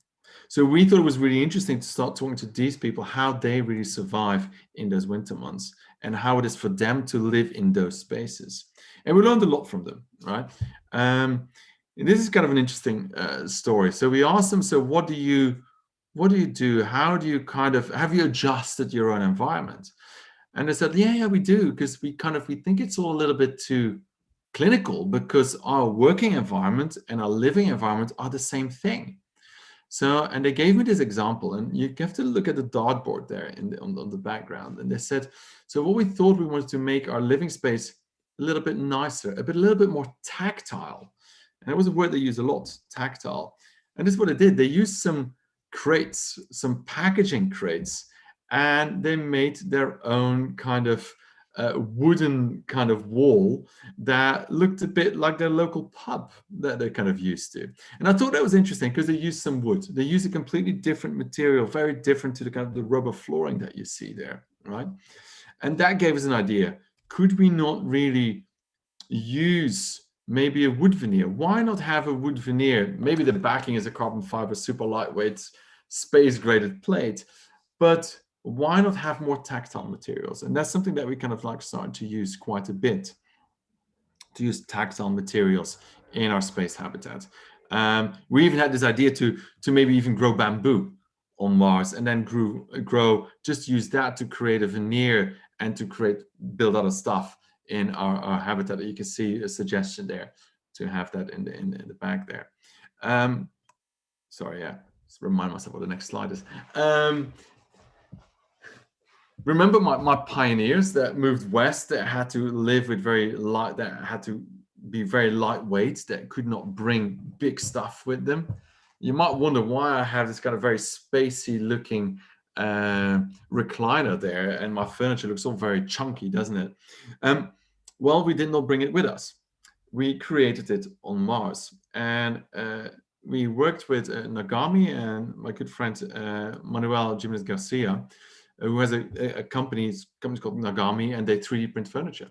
So we thought it was really interesting to start talking to these people, how they really survive in those winter months and how it is for them to live in those spaces. And we learned a lot from them, right? And this is kind of an interesting story. So we asked them, so what do you do? How do you have you adjusted your own environment? And they said, yeah, we do, because we think it's all a little bit too clinical, because our working environment and our living environment are the same thing. So, and they gave me this example, and you have to look at the dartboard there on the background. And they said, so what we thought, we wanted to make our living space a little bit nicer, a little bit more tactile. And that was a word they used a lot, tactile. And this is what they did. They used some crates, some packaging crates, and they made their own kind of wooden kind of wall that looked a bit like their local pub that they're kind of used to. And I thought that was interesting because they used some wood. They used a completely different material, very different to the kind of the rubber flooring that you see there, right? And that gave us an idea. Could we not really use maybe a wood veneer? Why not have a wood veneer? Maybe the backing is a carbon fiber, super lightweight, space graded plate, but why not have more tactile materials? And that's something that we kind of like started to use quite a bit, to use tactile materials in our space habitat. We even had this idea to maybe even grow bamboo on Mars, and then just use that to create a veneer and to build other stuff in our habitat. You can see a suggestion there to have that in the back there. Sorry, yeah, just remind myself what the next slide is. Remember my pioneers that moved west, that had to live with that had to be very lightweight, that could not bring big stuff with them. You might wonder why I have this kind of very spacey looking recliner there, and my furniture looks all very chunky, doesn't it? Well, we did not bring it with us. We created it on Mars, and we worked with Nagami and my good friend Manuel Jimenez Garcia. who has a company called Nagami, and they 3D print furniture.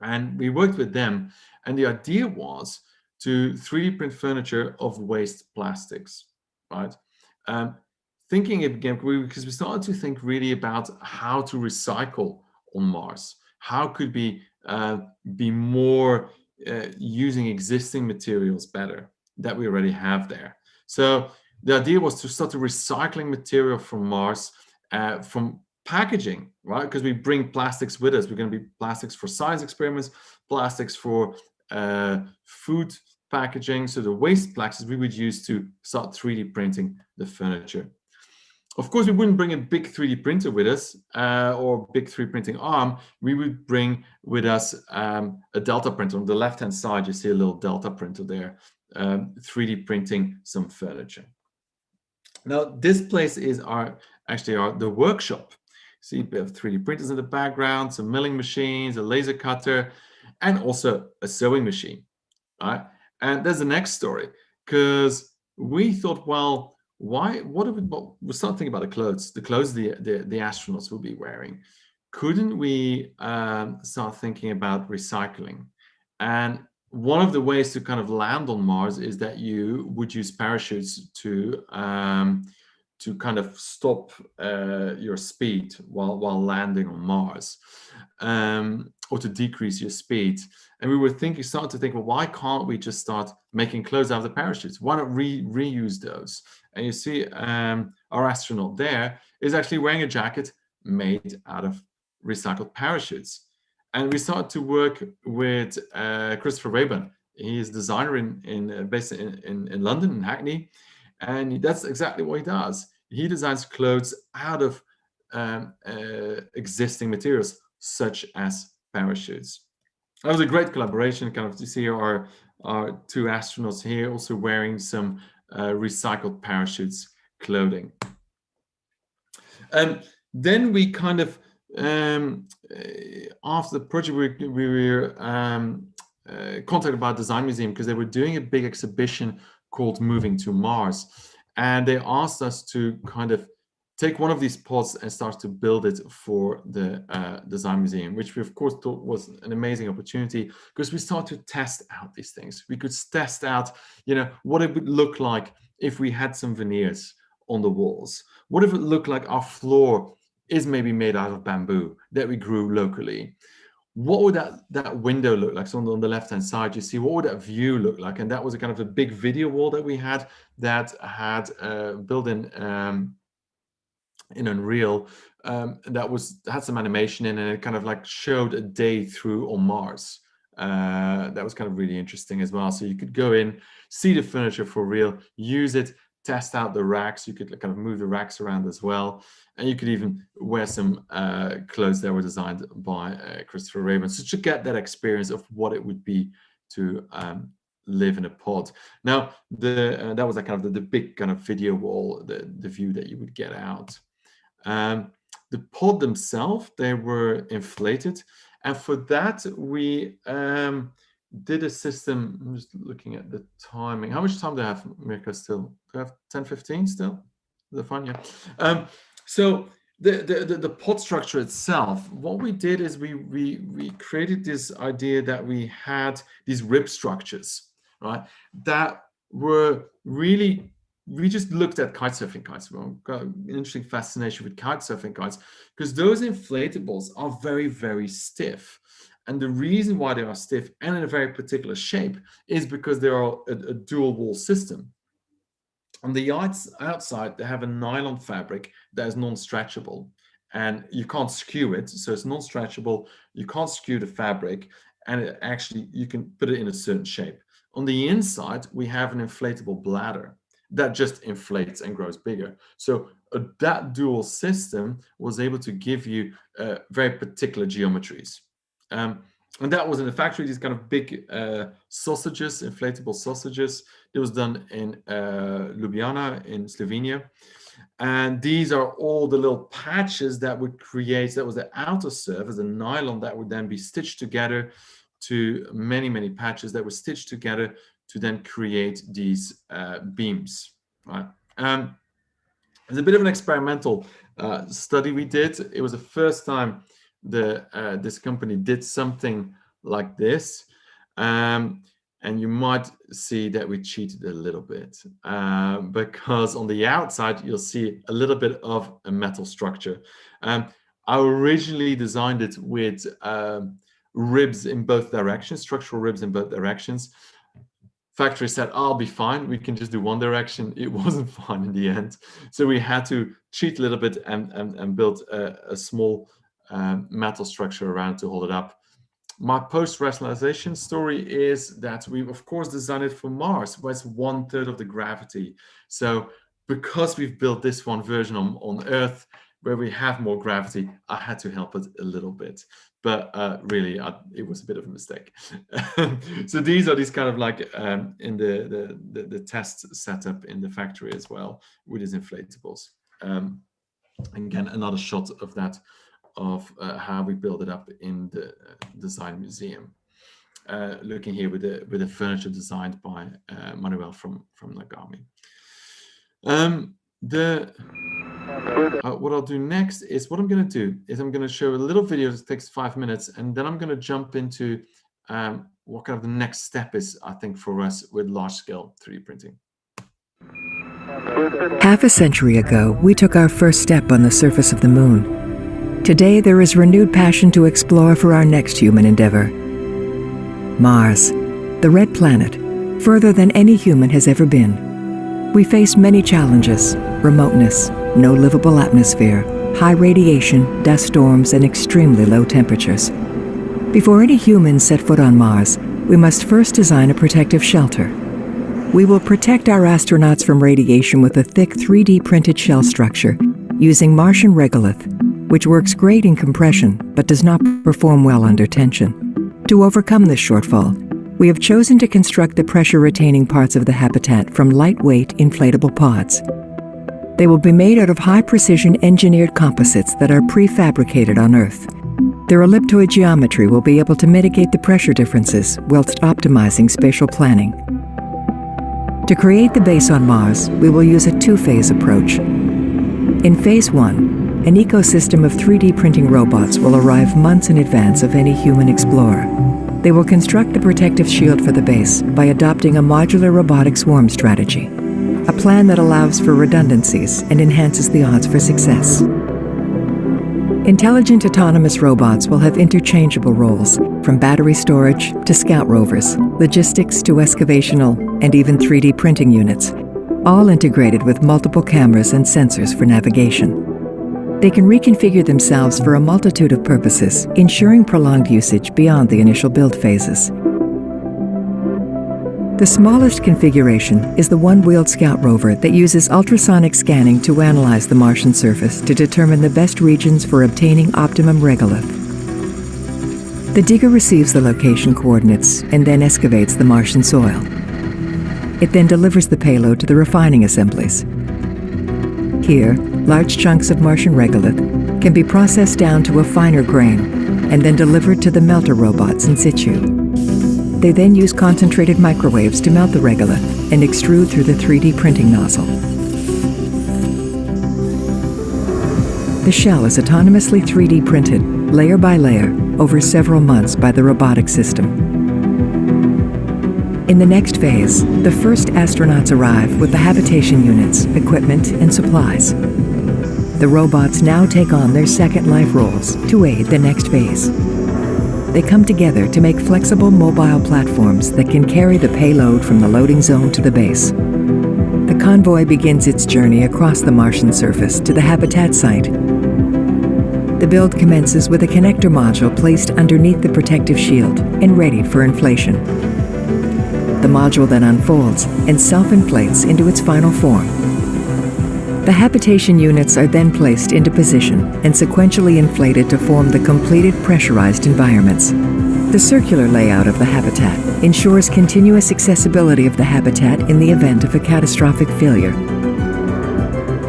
And we worked with them, and the idea was to 3D print furniture of waste plastics, right? Thinking again, because we started to think really about how to recycle on Mars. How could we be more using existing materials better that we already have there? So the idea was to start to recycling material from Mars, from packaging, right? Because we bring plastics with us. We're going to be plastics for science experiments, plastics for food packaging. So the waste plastics we would use to start 3D printing the furniture. Of course, we wouldn't bring a big 3D printer with us or big 3D printing arm. We would bring with us a Delta printer. On the left-hand side, you see a little Delta printer there, 3D printing some furniture. Now, this place is the workshop. See, we have 3D printers in the background, some milling machines, a laser cutter, and also a sewing machine. Right? And there's the next story, because we thought, well, we started thinking about the clothes the astronauts will be wearing. Couldn't we start thinking about recycling? And one of the ways to kind of land on Mars is that you would use parachutes to kind of stop your speed while landing on Mars, or to decrease your speed. And we were starting to think, well, why can't we just start making clothes out of the parachutes? Why not reuse those? And you see our astronaut there is actually wearing a jacket made out of recycled parachutes. And we started to work with Christopher Rayburn. He is a designer based in London, in Hackney. And that's exactly what he does. He designs clothes out of existing materials, such as parachutes. That was a great collaboration. Kind of to see our two astronauts here also wearing some recycled parachutes clothing. Then we kind of after the project, we were contacted by Design Museum because they were doing a big exhibition called Moving to Mars, and they asked us to kind of take one of these pods and start to build it for the Design Museum, which we of course thought was an amazing opportunity, because we started to test out these things. We could test out, what it would look like if we had some veneers on the walls. What if it looked like our floor is maybe made out of bamboo that we grew locally? What would that window look like? So on the left-hand side, you see what would that view look like? And that was a kind of a big video wall that we had that had built in Unreal, that had some animation in, and it kind of like showed a day through on Mars. That was kind of really interesting as well. So you could go in, see the furniture for real, use it, test out the racks. You could kind of move the racks around as well. And you could even wear some clothes that were designed by Christopher Rayburn. So to get that experience of what it would be to live in a pod. Now, that was like kind of the big kind of video wall, the view that you would get out. The pod themselves, they were inflated. And for that, we did a system. I'm just looking at the timing. How much time do I have, Mirka, still? Do I have 10:15 still? Is that fine? Yeah. So the pod structure itself, what we did is we created this idea that we had these rib structures, right? That were really, we just looked at kitesurfing kites. We got an interesting fascination with kitesurfing kites because those inflatables are very, very stiff. And the reason why they are stiff and in a very particular shape is because they are a dual wall system. On the outside, they have a nylon fabric that is non-stretchable, and you can't skew it. So it's non-stretchable. You can't skew the fabric, and you can put it in a certain shape. On the inside, we have an inflatable bladder that just inflates and grows bigger. So that dual system was able to give you very particular geometries. And that was in the factory, these kind of big sausages, inflatable sausages. It was done in Ljubljana in Slovenia. And these are all the little patches that would create, that was the outer surface, the nylon that would then be stitched together to many, many patches that were stitched together to then create these beams, right? It's a bit of an experimental study we did. It was the first time this company did something like this. And you might see that we cheated a little bit because on the outside, you'll see a little bit of a metal structure. I originally designed it with ribs in both directions, structural ribs in both directions. Factory said, I'll be fine. We can just do one direction. It wasn't fine in the end. So we had to cheat a little bit and build a small metal structure around to hold it up. My post-rationalization story is that we, of course, designed it for Mars, where it's 1/3 of the gravity. So because we've built this one version on Earth, where we have more gravity, I had to help it a little bit. But really, it was a bit of a mistake. So these are kind of like in the test setup in the factory as well, with these inflatables. Again, another shot of that, of how we build it up in the design museum. Looking here with the furniture designed by Manuel from Nagami. What I'll do next is, what I'm going to do is I'm going to show a little video that takes 5 minutes, and then I'm going to jump into what kind of the next step is, I think, for us with large-scale 3D printing. Half a century ago, we took our first step on the surface of the moon. Today, there is renewed passion to explore for our next human endeavor. Mars, the red planet, further than any human has ever been. We face many challenges: remoteness, no livable atmosphere, high radiation, dust storms, and extremely low temperatures. Before any humans set foot on Mars, we must first design a protective shelter. We will protect our astronauts from radiation with a thick 3D printed shell structure using Martian regolith, which works great in compression but does not perform well under tension. To overcome this shortfall, we have chosen to construct the pressure-retaining parts of the habitat from lightweight inflatable pods. They will be made out of high-precision engineered composites that are prefabricated on Earth. Their elliptoid geometry will be able to mitigate the pressure differences whilst optimizing spatial planning. To create the base on Mars, we will use a two-phase approach. In Phase 1, an ecosystem of 3D printing robots will arrive months in advance of any human explorer. They will construct the protective shield for the base by adopting a modular robotic swarm strategy, a plan that allows for redundancies and enhances the odds for success. Intelligent autonomous robots will have interchangeable roles, from battery storage to scout rovers, logistics to excavational, and even 3D printing units, all integrated with multiple cameras and sensors for navigation. They can reconfigure themselves for a multitude of purposes, ensuring prolonged usage beyond the initial build phases. The smallest configuration is the one-wheeled scout rover that uses ultrasonic scanning to analyze the Martian surface to determine the best regions for obtaining optimum regolith. The digger receives the location coordinates and then excavates the Martian soil. It then delivers the payload to the refining assemblies. Here, large chunks of Martian regolith can be processed down to a finer grain and then delivered to the melter robots in situ. They then use concentrated microwaves to melt the regolith and extrude through the 3D printing nozzle. The shell is autonomously 3D printed, layer by layer, over several months by the robotic system. In the next phase, the first astronauts arrive with the habitation units, equipment, and supplies. The robots now take on their second life roles to aid the next phase. They come together to make flexible mobile platforms that can carry the payload from the loading zone to the base. The convoy begins its journey across the Martian surface to the habitat site. The build commences with a connector module placed underneath the protective shield and ready for inflation. The module then unfolds and self-inflates into its final form. The habitation units are then placed into position and sequentially inflated to form the completed pressurized environments. The circular layout of the habitat ensures continuous accessibility of the habitat in the event of a catastrophic failure.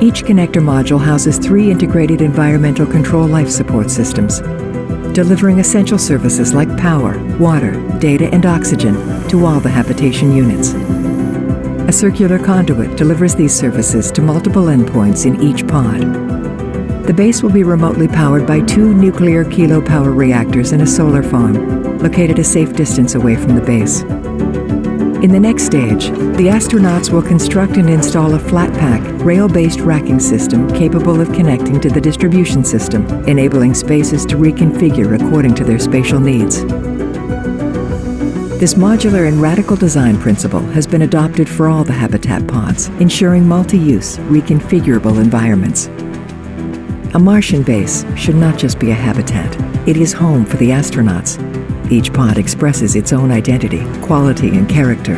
Each connector module houses 3 integrated environmental control life support systems, delivering essential services like power, water, data, and oxygen to all the habitation units. A circular conduit delivers these services to multiple endpoints in each pod. The base will be remotely powered by 2 nuclear kilopower reactors in a solar farm, located a safe distance away from the base. In the next stage, the astronauts will construct and install a flat-pack, rail-based racking system capable of connecting to the distribution system, enabling spaces to reconfigure according to their spatial needs. This modular and radical design principle has been adopted for all the habitat pods, ensuring multi-use, reconfigurable environments. A Martian base should not just be a habitat. It is home for the astronauts. Each pod expresses its own identity, quality, and character.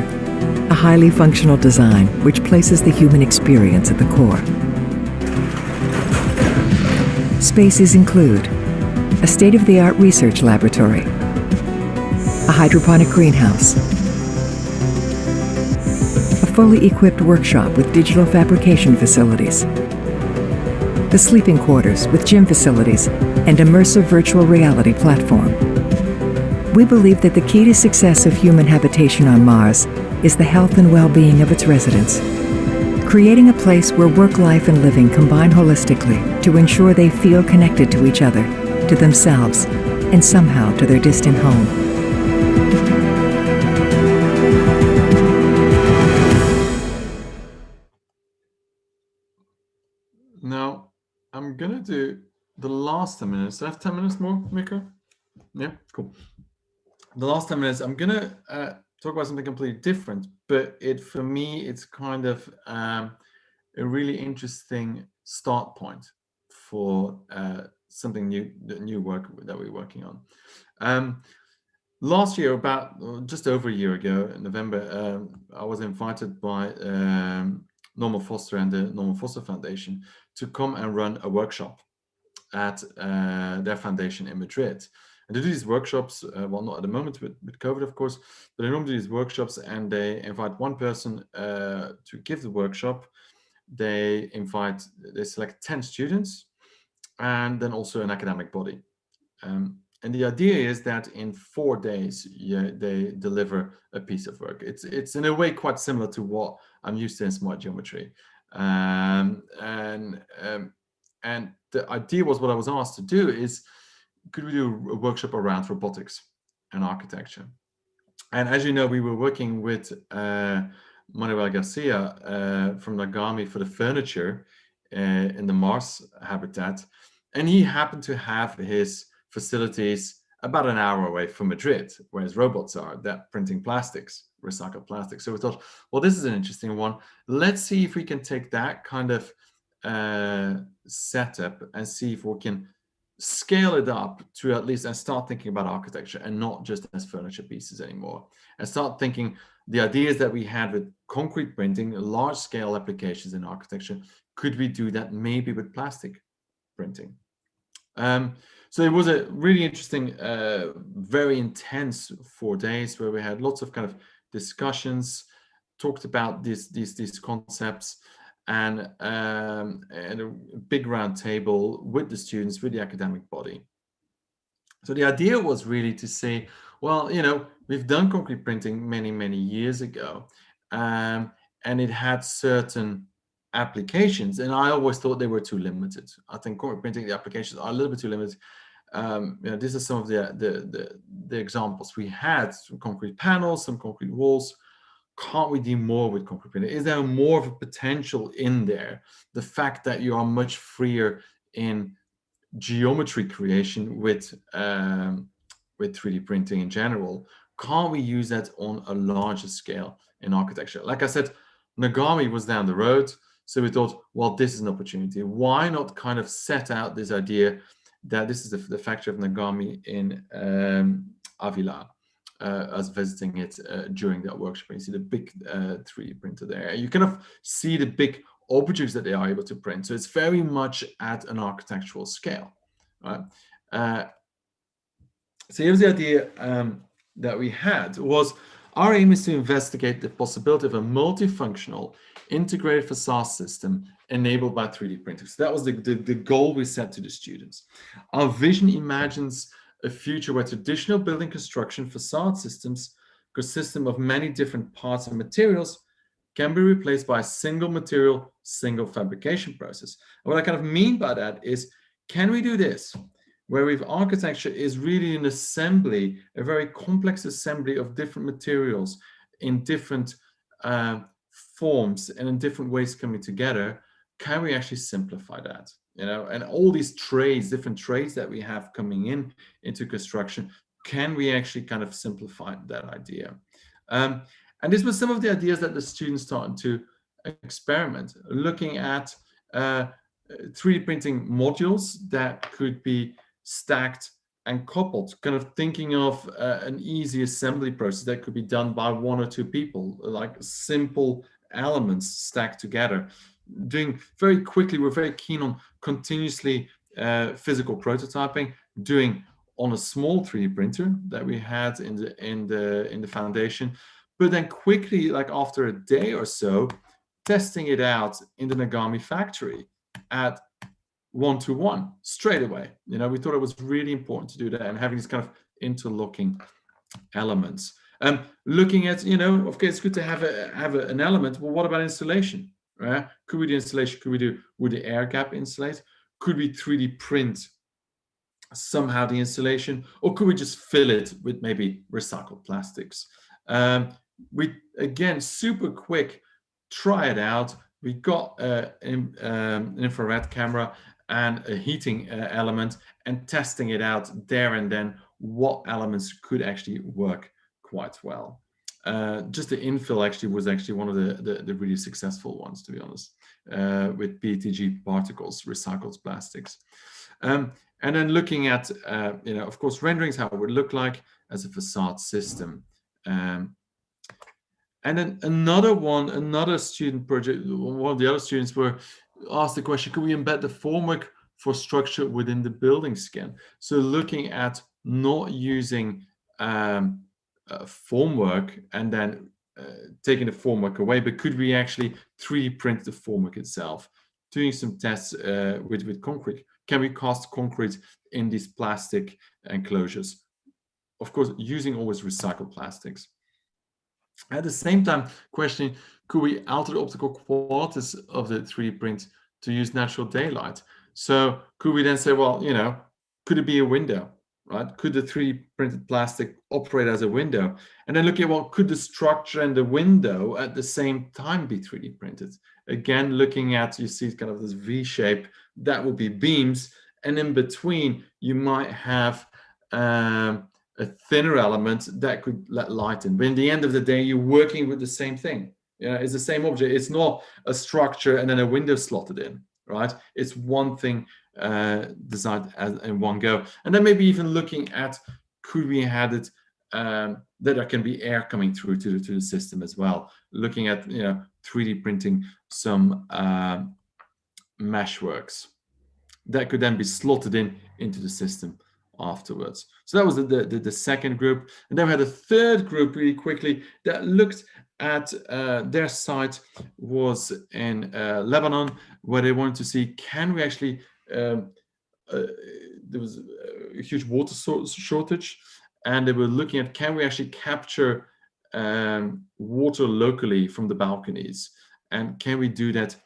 A highly functional design which places the human experience at the core. Spaces include a state-of-the-art research laboratory, a hydroponic greenhouse, a fully equipped workshop with digital fabrication facilities, the sleeping quarters with gym facilities and immersive virtual reality platform. We believe that the key to success of human habitation on Mars is the health and well-being of its residents. Creating a place where work, life, and living combine holistically to ensure they feel connected to each other, to themselves, and somehow to their distant home. Now, I'm gonna do the last 10 minutes. Do I have 10 minutes more, Miko? Yeah, cool. The last 10 minutes, I'm gonna talk about something completely different, but for me, it's kind of a really interesting start point for something new work that we're working on. Last year, about just over a year ago, in November, I was invited by Norman Foster and the Norman Foster Foundation to come and run a workshop at their foundation in Madrid. And to do these workshops, well, not at the moment with COVID, of course, but they normally do these workshops and they invite one person to give the workshop. They select 10 students and then also an academic body. And the idea is that in 4 days, they deliver a piece of work. It's in a way quite similar to what I'm used to in smart geometry. And the idea was, what I was asked to do is, could we do a workshop around robotics and architecture? And as you know, we were working with Manuel Garcia from Nagami for the furniture in the Mars habitat. And he happened to have his facilities about an hour away from Madrid, where his robots are, that printing plastics, recycled plastics. So we thought, well, this is an interesting one. Let's see if we can take that kind of setup and see if we can scale it up to at least and start thinking about architecture and not just as furniture pieces anymore, and start thinking the ideas that we had with concrete printing, large scale applications in architecture, could we do that maybe with plastic printing? So it was a really interesting, very intense 4 days where we had lots of kind of discussions, talked about these concepts, and a big round table with the students, with the academic body. So the idea was really to say, well, you know, we've done concrete printing many years ago, and it had certain applications, and I always thought they were too limited. I think concrete printing, the applications are a little bit too limited. You know, these are some of the examples we had: some concrete panels, some concrete walls. Can't we do more with concrete printing? Is there more of a potential in there? The fact that you are much freer in geometry creation with 3D printing in general, can't we use that on a larger scale in architecture? Like I said, Nagami was down the road, so we thought, well, this is an opportunity. Why not kind of set out this idea that this is the factory of Nagami in Avila? Us visiting it during that workshop. You see the big 3D printer there. You kind of see the big objects that they are able to print. So it's very much at an architectural scale, right? So here's the idea that we had was, our aim is to investigate the possibility of a multifunctional integrated facade system enabled by 3D printing. So that was the goal we set to the students. Our vision imagines a future where traditional building construction facade systems, consisting of many different parts and materials, can be replaced by a single material, single fabrication process. And what I kind of mean by that is, can we do this, where we've architecture is really an assembly, a very complex assembly of different materials in different forms and in different ways coming together? Can we actually simplify that? You know, and all these trades, different trades that we have coming into construction, can we actually kind of simplify that idea? And this was some of the ideas that the students started to experiment, looking at 3D printing modules that could be stacked and coupled, kind of thinking of an easy assembly process that could be done by 1 or 2 people, like simple elements stacked together. Doing very quickly, we're very keen on continuously physical prototyping, doing on a small 3D printer that we had in the foundation, but then quickly, like after a day or so, testing it out in the Nagami factory at 1-to-1 straight away. You know, we thought it was really important to do that and having these kind of interlocking elements. Looking at, you know, okay, it's good to have an element. Well, what about installation? Right? Could we do installation? Could we do with the air gap insulate? Could we 3D print somehow the installation, or could we just fill it with maybe recycled plastics? We again super quick try it out. We got an infrared camera and a heating element, and testing it out there and then what elements could actually work quite well. Just the infill actually was actually one of the really successful ones, to be honest, with PETG particles, recycled plastics. And then looking at, you know, of course, renderings, how it would look like as a facade system. And then another student project, one of the other students were asked the question, could we embed the formwork for structure within the building scan? So looking at not using formwork and then taking the formwork away, but could we actually 3D print the formwork itself? Doing some tests with concrete. Can we cast concrete in these plastic enclosures? Of course, using always recycled plastics. At the same time, questioning, could we alter the optical qualities of the 3D print to use natural daylight? So could we then say, well, you know, could it be a window, right? Could the 3D printed plastic operate as a window? And then looking at, well, could the structure and the window at the same time be 3D printed? Again, looking at, you see kind of this V shape, that would be beams. And in between, you might have a thinner element that could let light in. But in the end of the day, you're working with the same thing. You know, it's the same object. It's not a structure and then a window slotted in, right? It's one thing designed as in one go. And then maybe even looking at, could we have it that there can be air coming through to the system as well. Looking at, you know, 3D printing some meshworks that could then be slotted into the system afterwards. So that was the second group. And then we had a third group really quickly that looked at their site was in Lebanon, where they wanted to see, can we actually, there was a huge water shortage, and they were looking at, can we actually capture water locally from the balconies? And can we do that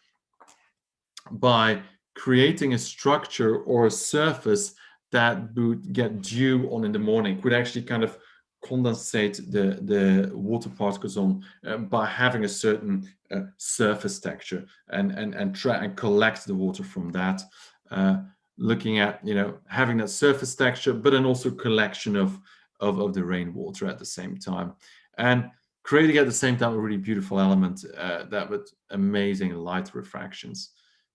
by creating a structure or a surface that would get dew on in the morning, could actually kind of condensate the water particles on by having a certain surface texture and try and collect the water from that. Looking at, you know, having that surface texture, but then also collection of the rainwater at the same time, and creating at the same time a really beautiful element that with amazing light refractions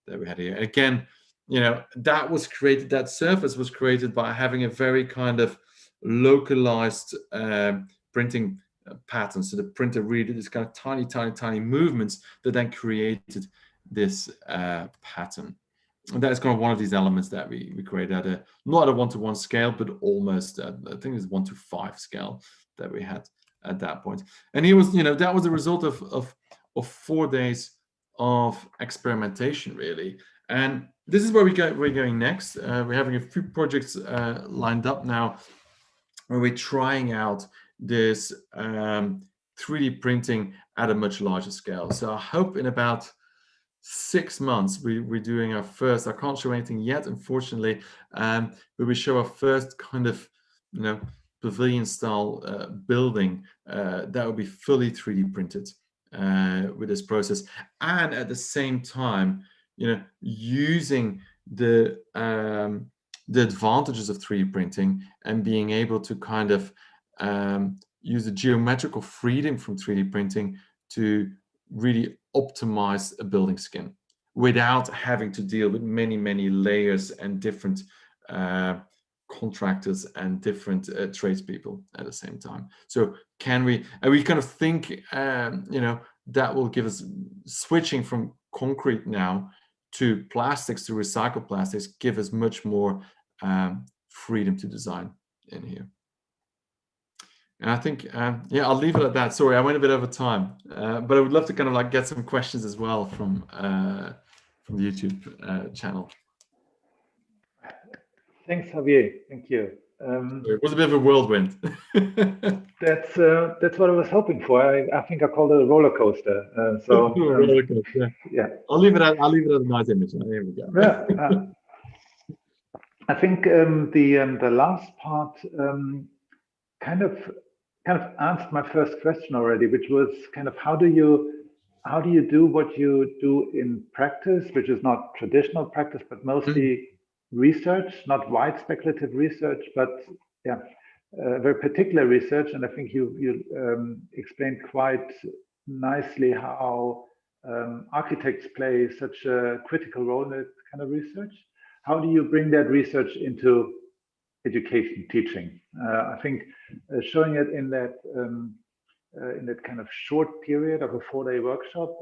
that we had here. Again, you know, that was created, that surface was created by having a very kind of localized printing pattern. So the printer really did this kind of tiny movements that then created this pattern. And that is kind of one of these elements that we created at a, not at a 1-to-1 scale, but almost at, I think it's 1-to-5 scale that we had at that point. And he was, you know, that was the result of 4 days of experimentation, really. And this is where we're going next. We're having a few projects lined up now, where we're trying out this 3D printing at a much larger scale. So I hope in about 6 months we're doing our first. I can't show anything yet, unfortunately, but we show our first kind of, you know, pavilion style building that will be fully 3D printed with this process, and at the same time, you know, using the advantages of 3D printing and being able to kind of use the geometrical freedom from 3D printing to really optimize a building skin without having to deal with many layers and different contractors and different tradespeople at the same time. So can we, and we kind of think, you know, that will give us, switching from concrete now to plastics, to recycled plastics, give us much more freedom to design in here. And I think, yeah, I'll leave it at that. Sorry, I went a bit over time, but I would love to kind of like get some questions as well from the YouTube channel. Thanks, Javier. Thank you. It was a bit of a whirlwind. That's what I was hoping for. I think I called it a roller coaster. Roller coaster. Yeah. I'll leave it at a nice image. Here we go. Yeah. I think the last part kind of answered my first question already, which was kind of how do you do what you do in practice, which is not traditional practice, but mostly research, not wide speculative research, but yeah, very particular research. And I think you explained quite nicely how architects play such a critical role in that kind of research. How do you bring that research into education, teaching? I think showing it in that kind of short period of a 4-day workshop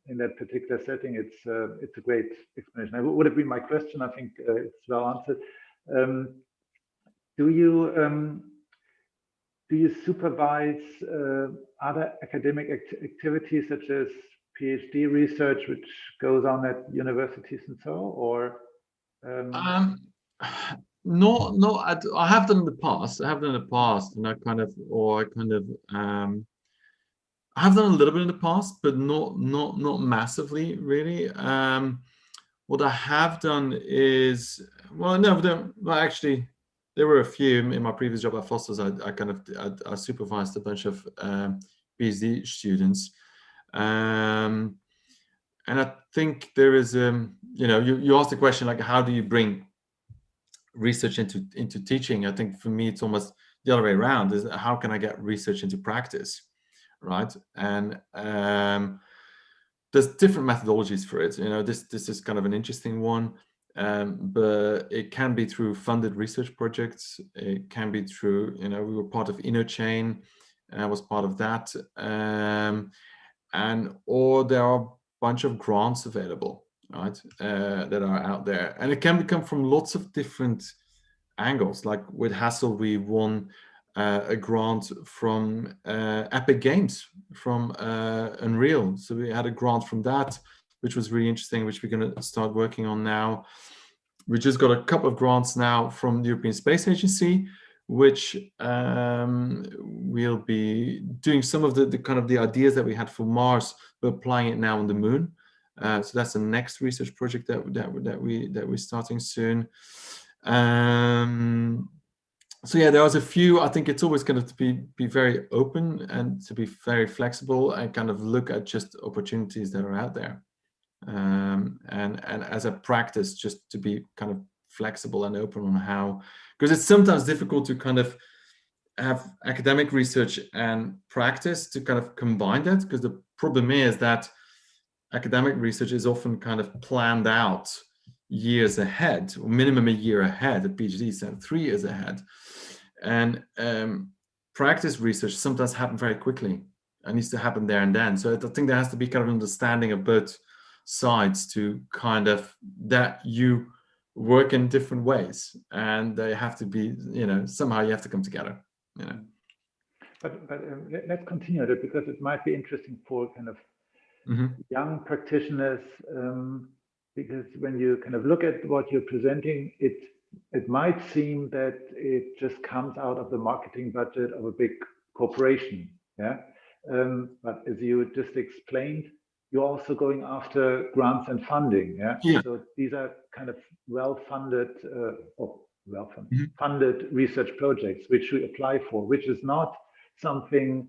in that particular setting, it's a great explanation. That would have been my question. I think it's well answered. Do you supervise other academic activities such as PhD research, which goes on at universities and so, or? No, I have done in the past. And I have done a little bit in the past, but not massively, really. What I have done is, actually, there were a few in my previous job at Foster's. I supervised a bunch of PhD students, and I think there is, you know, you asked the question like, how do you bring research into teaching? I think for me it's almost the other way around, is how can I get research into practice, right? And there's different methodologies for it. You know, this is kind of an interesting one, but it can be through funded research projects. It can be through, you know, we were part of InnoChain, and I was part of that, or there are a bunch of grants available, right, that are out there, and it can come from lots of different angles. Like with Hassel, we won a grant from Epic Games, from Unreal. So we had a grant from that, which was really interesting, which we're going to start working on now. We just got a couple of grants now from the European Space Agency, which we'll be doing some of the kind of the ideas that we had for Mars, but applying it now on the Moon. So that's the next research project that we're starting soon. So yeah, there was a few. I think it's always going to be very open and to be very flexible and kind of look at just opportunities that are out there, and as a practice, just to be kind of flexible and open on how, because it's sometimes difficult to kind of have academic research and practice to kind of combine that, because the problem is that academic research is often kind of planned out years ahead, or minimum a year ahead. A PhD is 3 years ahead, and practice research sometimes happens very quickly and needs to happen there and then. So I think there has to be kind of an understanding of both sides, to kind of that you work in different ways, and they have to be, you know, somehow you have to come together, you know. But let's continue that, because it might be interesting for kind of young practitioners, because when you kind of look at what you're presenting, it might seem that it just comes out of the marketing budget of a big corporation, yeah. But as you just explained, you're also going after grants and funding. Yeah. Yeah. So these are kind of well-funded or well-funded Mhm. funded research projects which we apply for, which is not something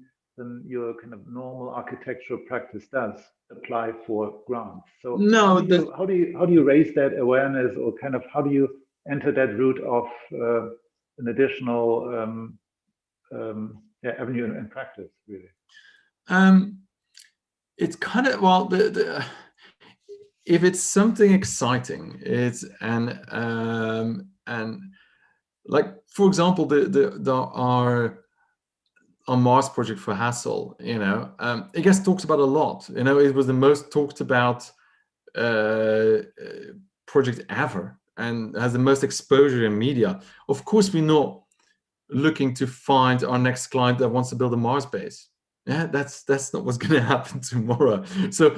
your kind of normal architectural practice does apply for grants. So No, how do you raise that awareness, or kind of how do you enter that route of an additional avenue in practice, really? It's kind of, well, if it's something exciting, it's and like, for example, our Mars project for Hassel, it gets talked about a lot. It was the most talked about project ever and has the most exposure in media. Of course, we're not looking to find our next client that wants to build a Mars base. Yeah, that's not what's going to happen tomorrow. So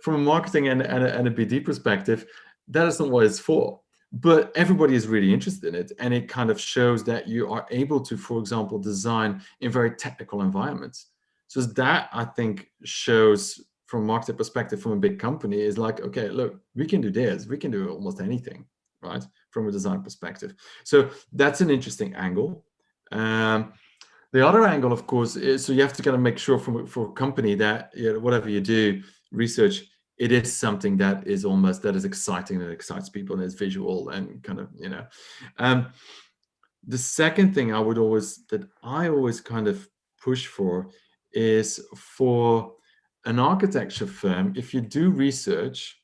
from a marketing and a BD perspective, that is not what it's for. But everybody is really interested in it, and it kind of shows that you are able to, for example, design in very technical environments. So that, I think, shows from a marketing perspective, from a big company, is like, okay, look, we can do this, we can do almost anything, right? From a design perspective. So that's an interesting angle. The other angle, of course, is so you have to kind of make sure for a company that whatever you do, research, it is something that is exciting, that excites people, and is visual and kind of, the second thing I always kind of push for is for an architecture firm, if you do research,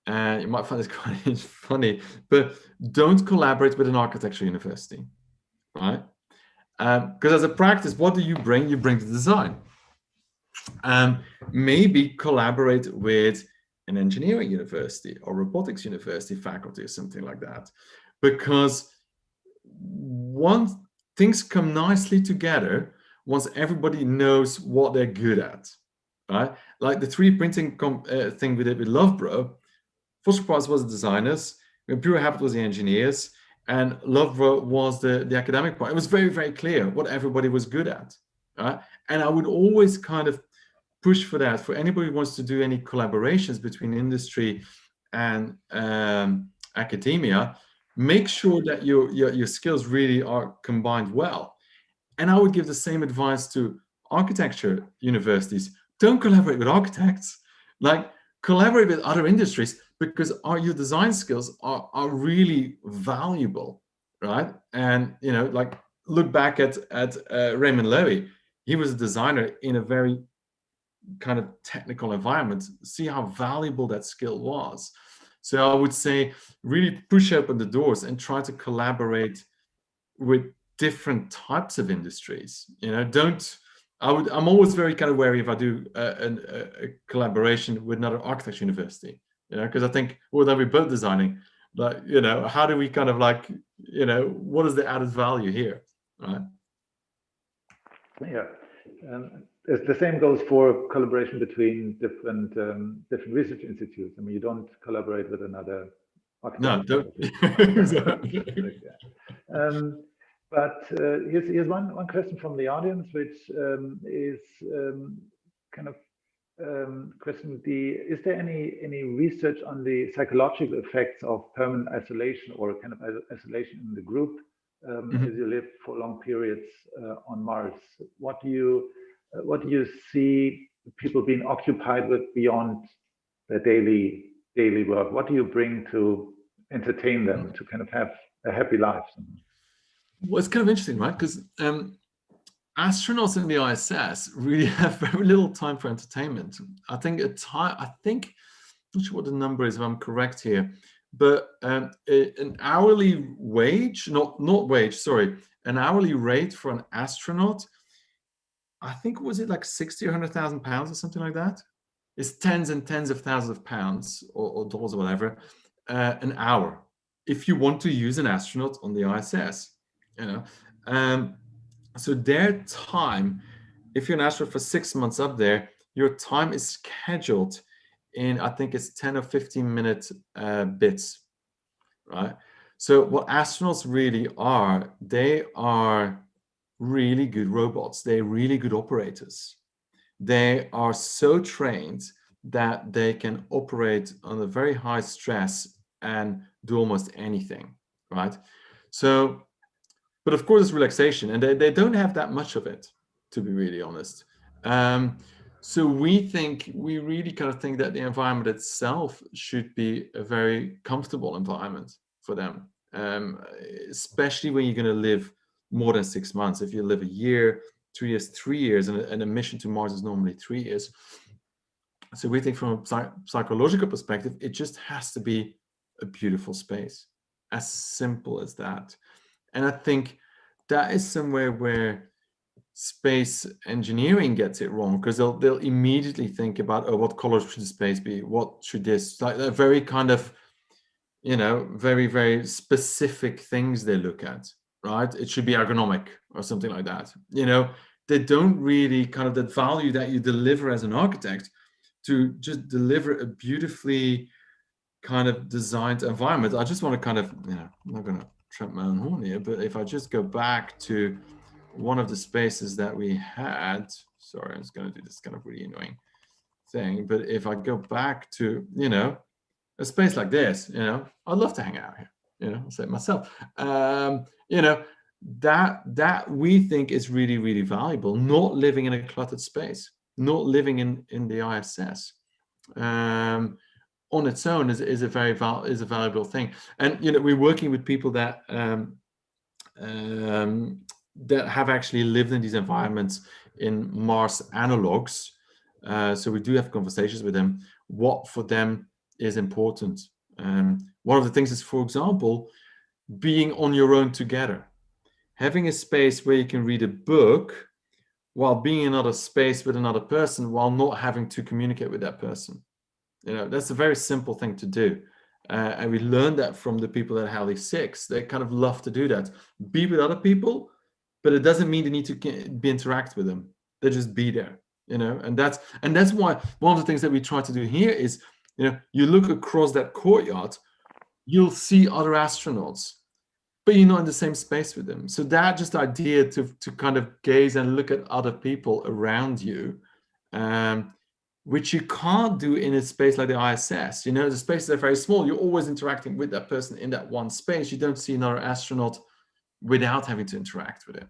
and you might find this quite funny, but don't collaborate with an architecture university, right? Because as a practice, what do you bring? You bring the design. Maybe collaborate with an engineering university or robotics university faculty or something like that. Because things come nicely together once everybody knows what they're good at, right? Like the 3D printing thing we did with Lovebro, Foster Price was the designers, Pure Habit was the engineers, and Lovebro was the academic part. It was very, very clear what everybody was good at, right? And I would always kind of push for that, for anybody who wants to do any collaborations between industry and academia, make sure that your skills really are combined well. And I would give the same advice to architecture universities. Don't collaborate with architects, like collaborate with other industries, because your design skills are really valuable, right? And like look back at Raymond Loewy. He was a designer in a very kind of technical environment. See how valuable that skill was. So I would say really push open the doors and try to collaborate with different types of industries. I'm always very kind of wary if I do a collaboration with another architecture university, because I think, well, then we're both designing, like, how do we kind of like, what is the added value here, right? Yeah. The same goes for collaboration between different research institutes. I mean, you don't collaborate with another architecture. No, but here's one question from the audience, which is kind of question: is there any research on the psychological effects of permanent isolation or kind of isolation in the group as you live for long periods on Mars? What do you see people being occupied with beyond their daily work? What do you bring to entertain them, to kind of have a happy life? Well, it's kind of interesting, right? Because astronauts in the ISS really have very little time for entertainment. I think I'm not sure what the number is, if I'm correct here, but an hourly wage, an hourly rate for an astronaut, I think, was it like 60 or 100,000 pounds or something like that? It's tens and tens of thousands of pounds or dollars or whatever, an hour, if you want to use an astronaut on the ISS, so their time, if you're an astronaut for 6 months up there, your time is scheduled in, I think it's 10 or 15 minute bits, right? So what astronauts really they are really good robots. They're really good operators. they are so trained that they can operate under very high stress and do almost anything, right? So, but of course it's relaxation, and they don't have that much of it, to be really honest. So we really kind of think that the environment itself should be a very comfortable environment for them, especially when you're going to live more than 6 months. If you live a year, 2 years, 3 years, and a mission to Mars is normally 3 years. So we think from a psychological perspective, it just has to be a beautiful space, as simple as that. And I think that is somewhere where space engineering gets it wrong, because they'll immediately think about, oh, what colors should the space be? What should this, like a very kind of, very, very specific things they look at, right? It should be ergonomic or something like that. They don't really kind of that value that you deliver as an architect to just deliver a beautifully kind of designed environment. I just want to kind of, I'm not going to trump my own horn here, but if I just go back to one of the spaces that we had, sorry, I'm just going to do this kind of really annoying thing, but if I go back to, a space like this, I'd love to hang out here, I'll say it myself. That we think is really, really valuable, not living in a cluttered space, not living in the ISS. On its own is a very valuable thing. And we're working with people that that have actually lived in these environments in Mars analogs. So we do have conversations with them, what for them is important. One of the things is, for example, being on your own together, having a space where you can read a book while being in another space with another person, while not having to communicate with that person. That's a very simple thing to do. And we learned that from the people at Halley 6. They kind of love to do that. Be with other people, but it doesn't mean they need to interact with them. They just be there, and that's why one of the things that we try to do here is, you look across that courtyard, you'll see other astronauts, but you're not in the same space with them. So that just idea to kind of gaze and look at other people around you, which you can't do in a space like the ISS. The spaces are very small. You're always interacting with that person in that one space. You don't see another astronaut without having to interact with it.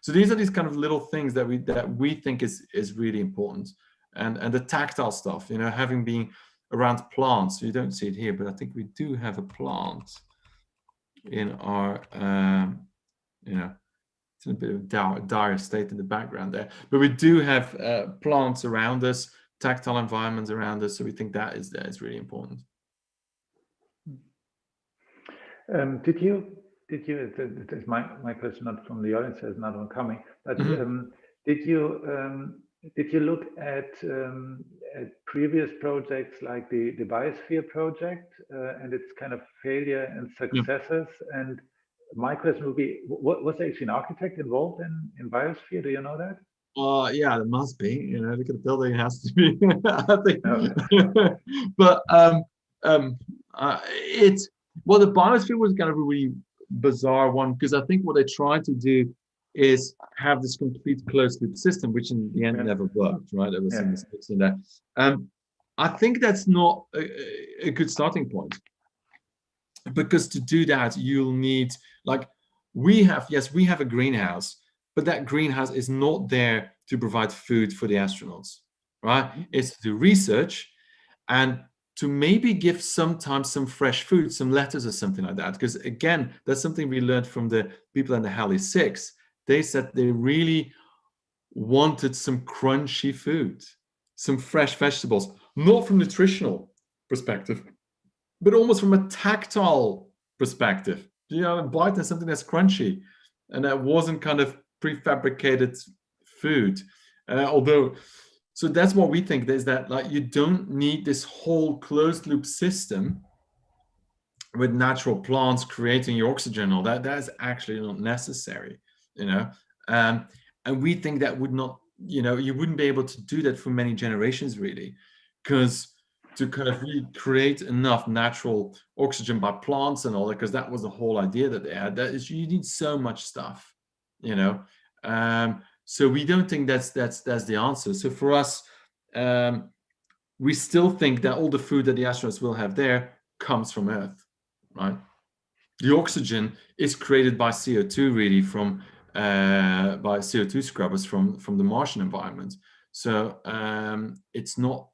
So these are these kind of little things that we think is really important. And the tactile stuff, having been around plants. You don't see it here, but I think we do have a plant in our, it's in a bit of dire state in the background there, but we do have plants around us, tactile environments around us. So we think that is really important. Did you, this is my question, not from the audience, there's another one coming, but did you look at previous projects like the Biosphere project and its kind of failure and successes? Yeah. And my question would be, was there actually an architect involved in Biosphere? Do you know that? Yeah, there must be. Look at the building, it has to be. I think. Oh. But the Biosphere was kind of a really bizarre one, because I think what they tried to do is have this complete closed loop system, which in the end never worked, right? There was some mistakes in there. I think that's not a good starting point, because to do that, you'll need, like, we have a greenhouse, but that greenhouse is not there to provide food for the astronauts, right? It's to do research and to maybe give sometimes some fresh food, some lettuce or something like that. Because again, that's something we learned from the people in the Halley 6. They said they really wanted some crunchy food, some fresh vegetables, not from a nutritional perspective, but almost from a tactile perspective. Bite into something that's crunchy, and that wasn't kind of prefabricated food. So that's what we think, is that, like, you don't need this whole closed loop system with natural plants creating your oxygen and all that. That is actually not necessary, and we think that would not, you wouldn't be able to do that for many generations, really, because to kind of really create enough natural oxygen by plants and all that, because that was the whole idea that they had, that is, you need so much stuff, So we don't think that's the answer. So for us, we still think that all the food that the astronauts will have there comes from Earth, right? The oxygen is created by CO2, really, from by CO2 scrubbers from the Martian environment. So it's not,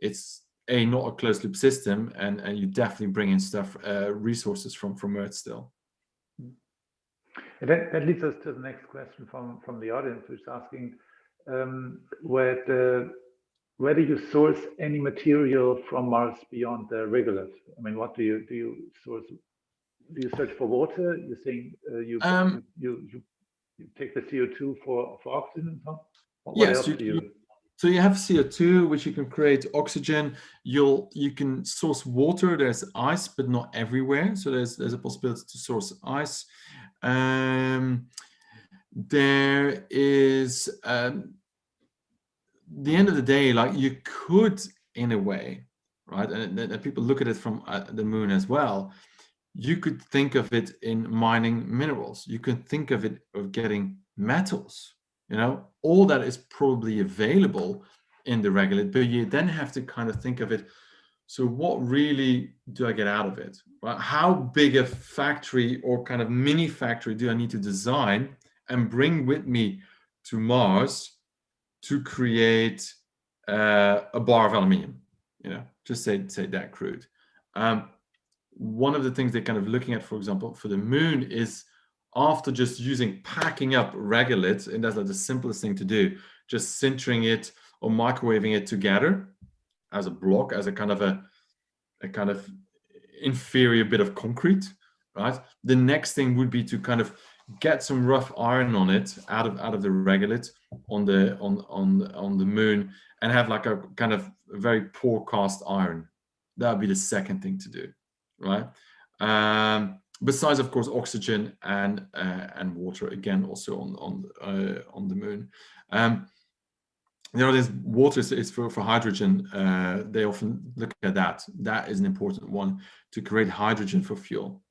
it's not a closed loop system, and you definitely bring in stuff, resources from Earth still. And that leads us to the next question from the audience, which is asking where do you source any material from Mars beyond the regolith? I mean, what do you source? Do you search for water? You think you take the CO2 for oxygen and so on? What else do you? So you have CO2, which you can create oxygen. You can source water. There's ice, but not everywhere. So there's a possibility to source ice. There is, the end of the day, like you could, in a way, right? And people look at it from the moon as well. You could think of it in mining minerals. You could think of it of getting metals. All that is probably available in the regolith, but you then have to kind of think of it. So what really do I get out of it? Right? How big a factory or kind of mini factory do I need to design and bring with me to Mars to create a bar of aluminium? Just say that crude. One of the things they're kind of looking at, for example, for the moon is, after just packing up regolith, and that's like the simplest thing to do, just sintering it or microwaving it together as a block, as a kind of inferior bit of concrete, right? The next thing would be to kind of get some rough iron on it out of the regolith on the moon, and have like a kind of very poor cast iron. That would be the second thing to do, right? Besides, of course, oxygen and water, again, also on the moon. There's water is for hydrogen. They often look at that. That is an important one, to create hydrogen for fuel.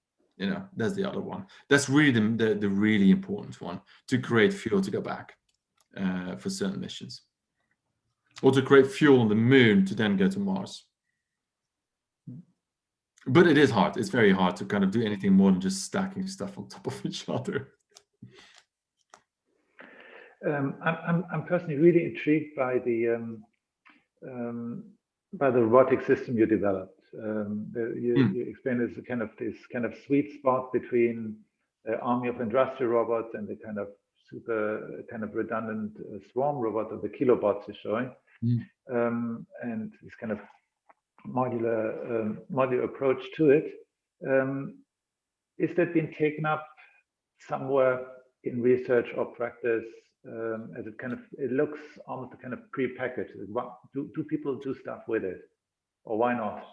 That's the other one. That's really the really important one, to create fuel to go back for certain missions, or to create fuel on the moon to then go to Mars. But it is hard. It's very hard to kind of do anything more than just stacking stuff on top of each other. I'm personally really intrigued by the robotic system you developed. You explained as this kind of sweet spot between the army of industrial robots and the kind of super kind of redundant swarm robot, or the kilobots you're showing, and this kind of modular approach to it. Is that been taken up somewhere in research or practice, as it looks almost kind of pre-packaged? Do people do stuff with it, or why not?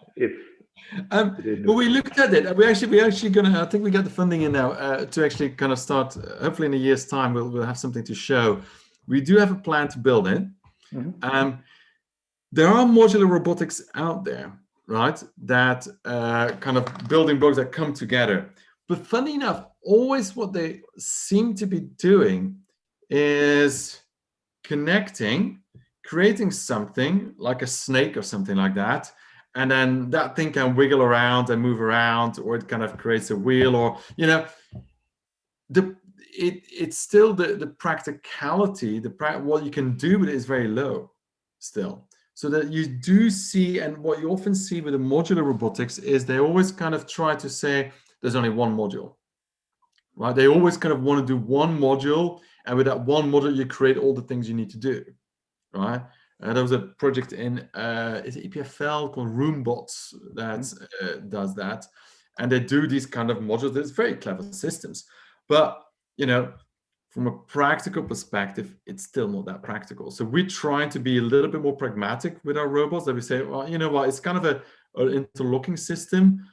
Well, we looked at it. We're actually gonna. I think we got the funding in now to actually kind of start. Hopefully, in a year's time, we'll have something to show. We do have a plan to build it. There are modular robotics out there, right? That kind of building blocks that come together. But funny enough, always what they seem to be doing is connecting, creating something like a snake or something like that, and then that thing can wiggle around and move around, or it kind of creates a wheel, or it's still the practicality, what you can do with it is very low still. So that you do see, and what you often see with the modular robotics is they always kind of try to say there's only one module, right? They always kind of want to do one module, and with that one module, you create all the things you need to do, right? There was a project in is it EPFL called Roombots that does that, and they do these kind of modules. There's very clever systems, but from a practical perspective, it's still not that practical. So we're trying to be a little bit more pragmatic with our robots, that we say, well, you know what, it's kind of an interlocking system,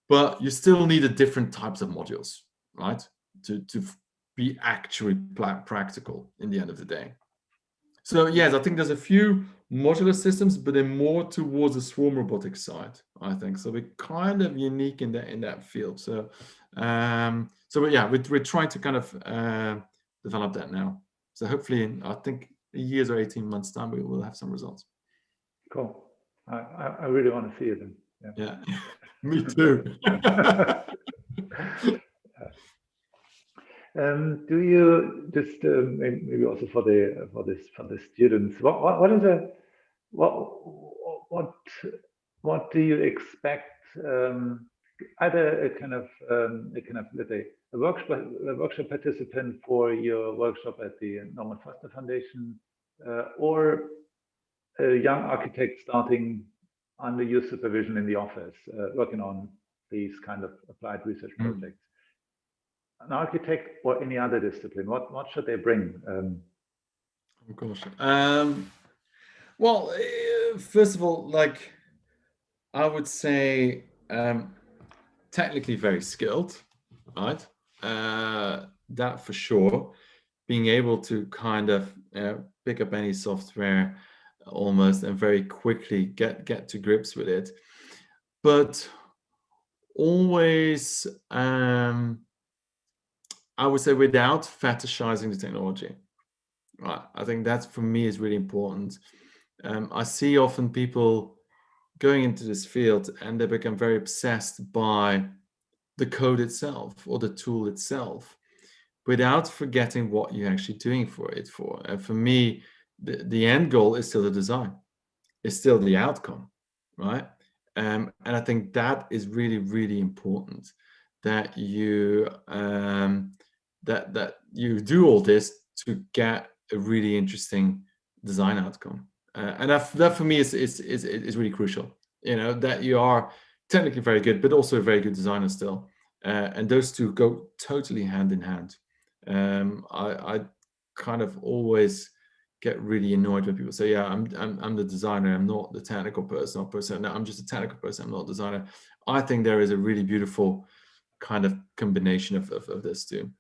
but you still need a different types of modules, right? To be actually practical in the end of the day. So yes, I think there's a few modular systems, but they're more towards the swarm robotics side, I think. So we're kind of unique in that field. So yeah, we're trying to kind of develop that now. So hopefully, I think a year's or 18 months time, we will have some results. Cool. I really want to see it. Yeah, me too. Do you just maybe also for the students? What is a what do you expect? Either a kind of let's say a workshop participant for your workshop at the Norman Foster Foundation, or a young architect starting under your supervision in the office, working on these kind of applied research projects. An architect or any other discipline, what should they bring? Of course. Well, first of all, like I would say, technically very skilled, right? That for sure. Being able to kind of pick up any software almost and very quickly get to grips with it, but always, I would say, without fetishizing the technology. Right. I think that's, for me, is really important. I see often people going into this field and they become very obsessed by the code itself or the tool itself, without forgetting what you're actually doing for it for. And for me, the end goal is still the design. It's still the outcome, right? And I think that is really, really important, that you that you do all this to get a really interesting design outcome. And that for me is really crucial. You know, that you are technically very good, but also a very good designer still. And those two go totally hand in hand. I kind of always get really annoyed when people say, "Yeah, I'm the designer. I'm not the technical person." Or person, no, I'm just a technical person. I'm not a designer. I think there is a really beautiful kind of combination of this two.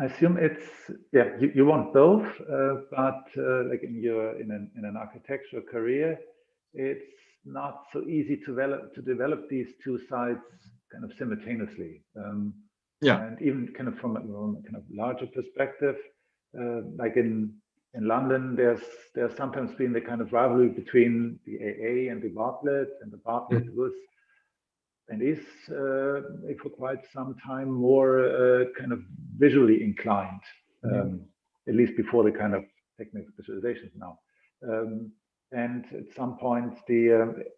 I assume it's you want both, but like in an architectural career, it's not so easy to develop these two sides kind of simultaneously. And even kind of from a kind of larger perspective, like in London, there's sometimes been the kind of rivalry between the AA and the Bartlett, and the Bartlett was and is for quite some time more kind of visually inclined, at least before the kind of technical specializations now. And at some point, the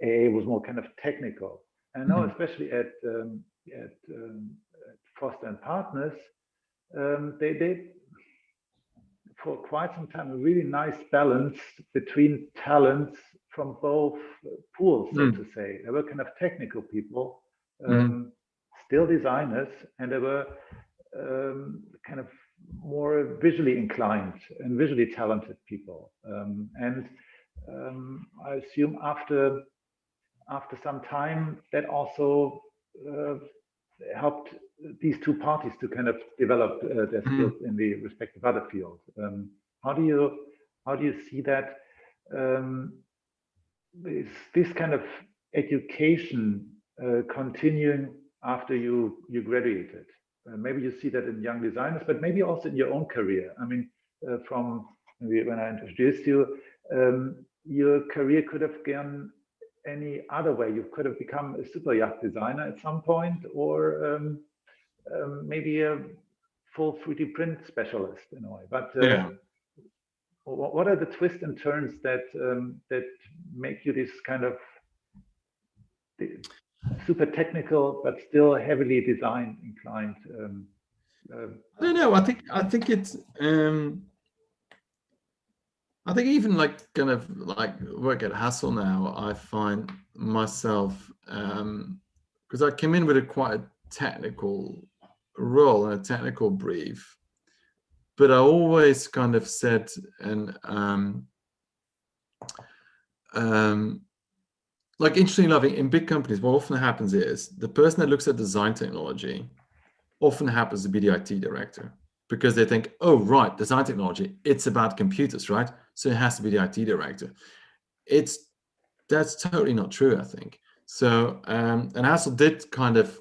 AA was more kind of technical. And now, especially at Foster and Partners, they did for quite some time a really nice balance between talents from both pools, so to say. There were kind of technical people, still designers, and there were kind of more visually inclined and visually talented people. I assume after some time, that also helped these two parties to kind of develop their skills in the respective other fields. How do you see that? Is this kind of education continuing after you graduated? Maybe you see that in young designers, but maybe also in your own career. I mean, from maybe when I introduced you, your career could have gone any other way. You could have become a super yacht designer at some point, or maybe a full 3D print specialist in a way. But what are the twists and turns that make you this kind of super technical but still heavily design inclined? I don't know. I think it's I think even like kind of like work at Hassel now, I find myself, because I came in with quite a technical role and a technical brief, but I always kind of said, and like, interestingly enough, in big companies, what often happens is the person that looks at design technology often happens to be the IT director, because they think, oh, right, design technology, it's about computers, right? So it has to be the IT director. That's totally not true, I think. So, and Hassel did kind of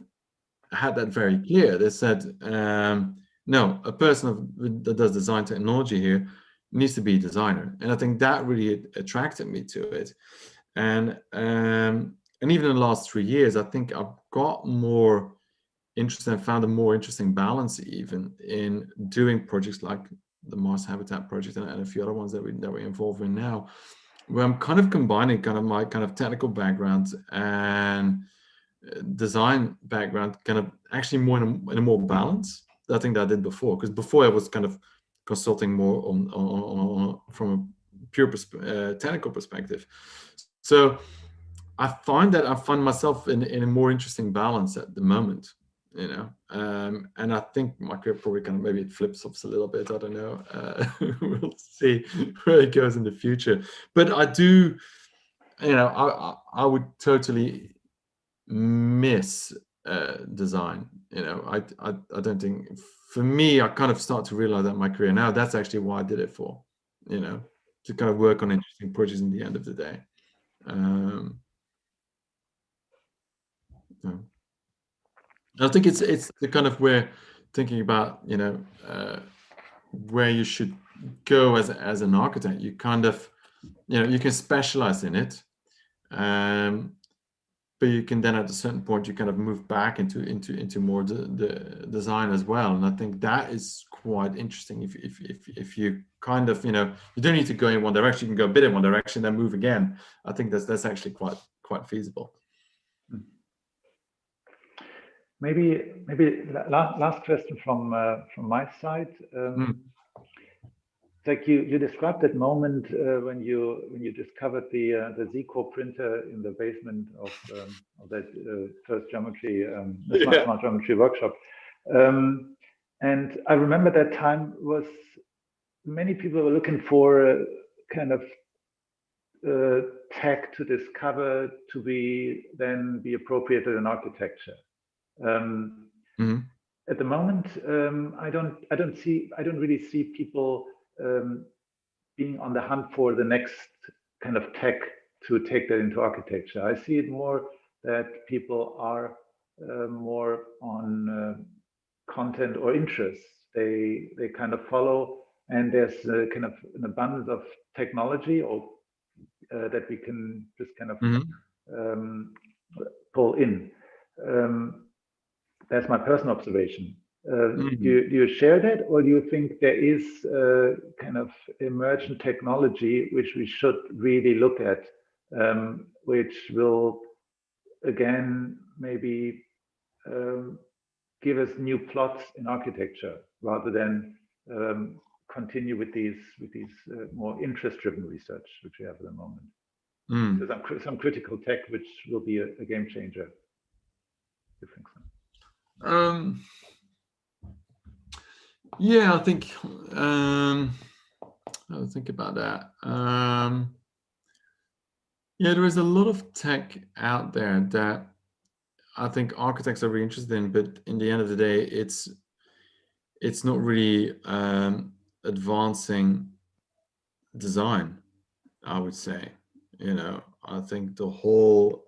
had that very clear. They said, no, no, a person that does design technology here needs to be a designer. And I think that really attracted me to it. And even in the last 3 years, I think I've got more interested and found a more interesting balance even in doing projects like the Mars Habitat project and a few other ones that we're involved in now, where I'm kind of combining kind of my kind of technical background and design background kind of actually more in a more balance. I think that I did before, because before I was kind of consulting more on from a pure technical perspective. So I find myself in a more interesting balance at the moment, you know, and I think my career probably kind of maybe it flips flops a little bit. I don't know. We'll see where it goes in the future. But I do, you know, I would totally miss design. You know, I don't think, for me, I kind of start to realize that my career now, that's actually why I did it for, you know, to kind of work on interesting projects in the end of the day. I think it's the kind of where thinking about, you know, where you should go as an architect. You kind of, you know, you can specialize in it, but you can then at a certain point you kind of move back into more the design as well. And I think that is quite interesting. If you kind of, you know, you don't need to go in one direction, you can go a bit in one direction, then move again. I think that's actually quite feasible. Maybe last question from my side. Like you described that moment when you discovered the Zico printer in the basement of that first geometry, smart geometry workshop, and I remember that time was many people were looking for kind of tech to discover to be appropriate in architecture. At the moment, I don't really see people being on the hunt for the next kind of tech to take that into architecture. I see it more that people are more on content or interests. They kind of follow, and there's kind of an abundance of technology or that we can just kind of pull in. That's my personal observation. Do you share that, or do you think there is kind of emergent technology which we should really look at, which will again maybe give us new plots in architecture rather than continue with these more interest-driven research which we have at the moment? There's some critical tech which will be a game changer. Do you think so? Yeah, I think I'll think about that. Yeah, there is a lot of tech out there that I think architects are really interested in, but in the end of the day, it's not really advancing design, I would say. You know, I think the whole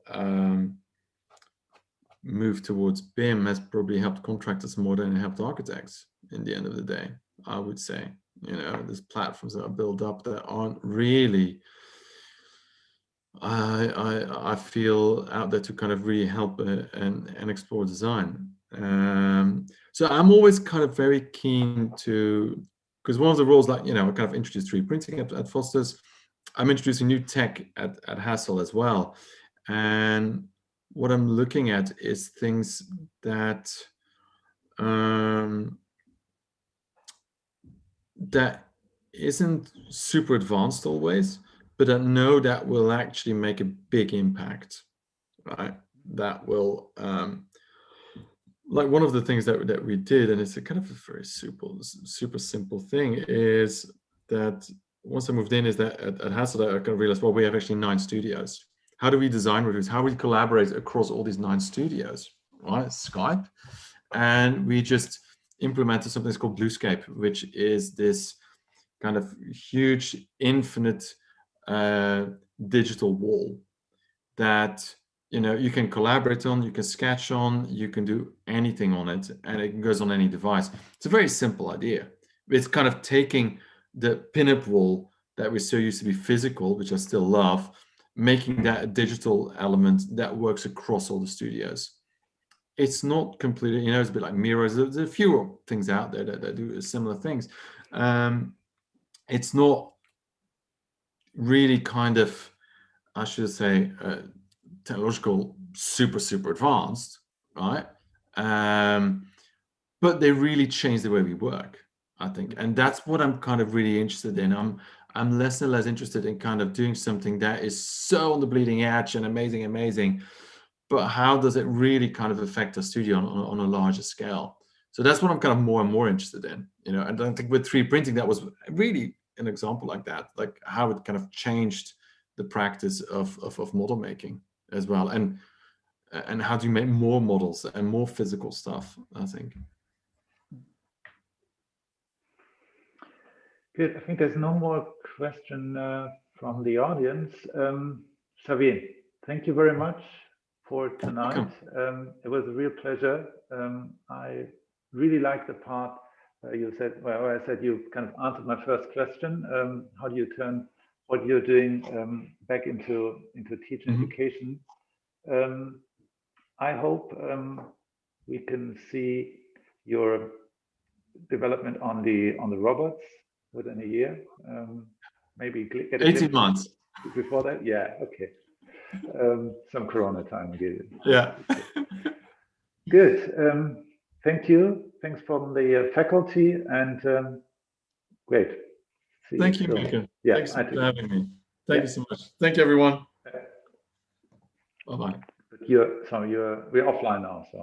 move towards BIM has probably helped contractors more than it helped architects in the end of the day, I would say. You know, there's platforms that are built up that aren't really, I feel, out there to kind of really help and explore design. So I'm always kind of very keen to, because one of the roles, like, you know, I kind of introduced 3D printing at Foster's. I'm introducing new tech at Hassel as well. And what I'm looking at is things that that isn't super advanced always, but I know that will actually make a big impact, right? That will, like one of the things that we did, and it's a kind of a very super simple thing, is that once I moved in, is that at Hassel, I kind of realized, well, we have actually 9 studios. How do we design reviews? How do we collaborate across all these 9 studios, right? Skype. And we just implemented something that's called Bluescape, which is this kind of huge, infinite digital wall that you can collaborate on, you can sketch on, you can do anything on it, and it goes on any device. It's a very simple idea. It's kind of taking the pinup wall that we're so used to be physical, which I still love, making that a digital element that works across all the studios. It's not completely, it's a bit like mirrors. There's a few things out there that do similar things. It's not really kind of, I should say, technological super advanced, right? But they really change the way we work, I think, and that's what I'm kind of really interested in. I'm less and less interested in kind of doing something that is so on the bleeding edge and amazing, but how does it really kind of affect a studio on a larger scale? So that's what I'm kind of more and more interested in, and I think with 3D printing, that was really an example like that, like how it kind of changed the practice of model making as well, and how do you make more models and more physical stuff, I think. Good. I think there's no more question from the audience. Xavier, thank you very much for tonight. It was a real pleasure. I really like the part you said, where I said you kind of answered my first question. How do you turn what you're doing back into teaching education? I hope we can see your development on the robots within a year. Maybe get 18 months before that. Yeah. Okay. Some Corona time again. Yeah. Good. Thank you. Thanks from the faculty, and great. Thank you, Mika. Yeah, thanks for having me. Thank you so much. Thank you, everyone. Bye-bye. We're offline now, so.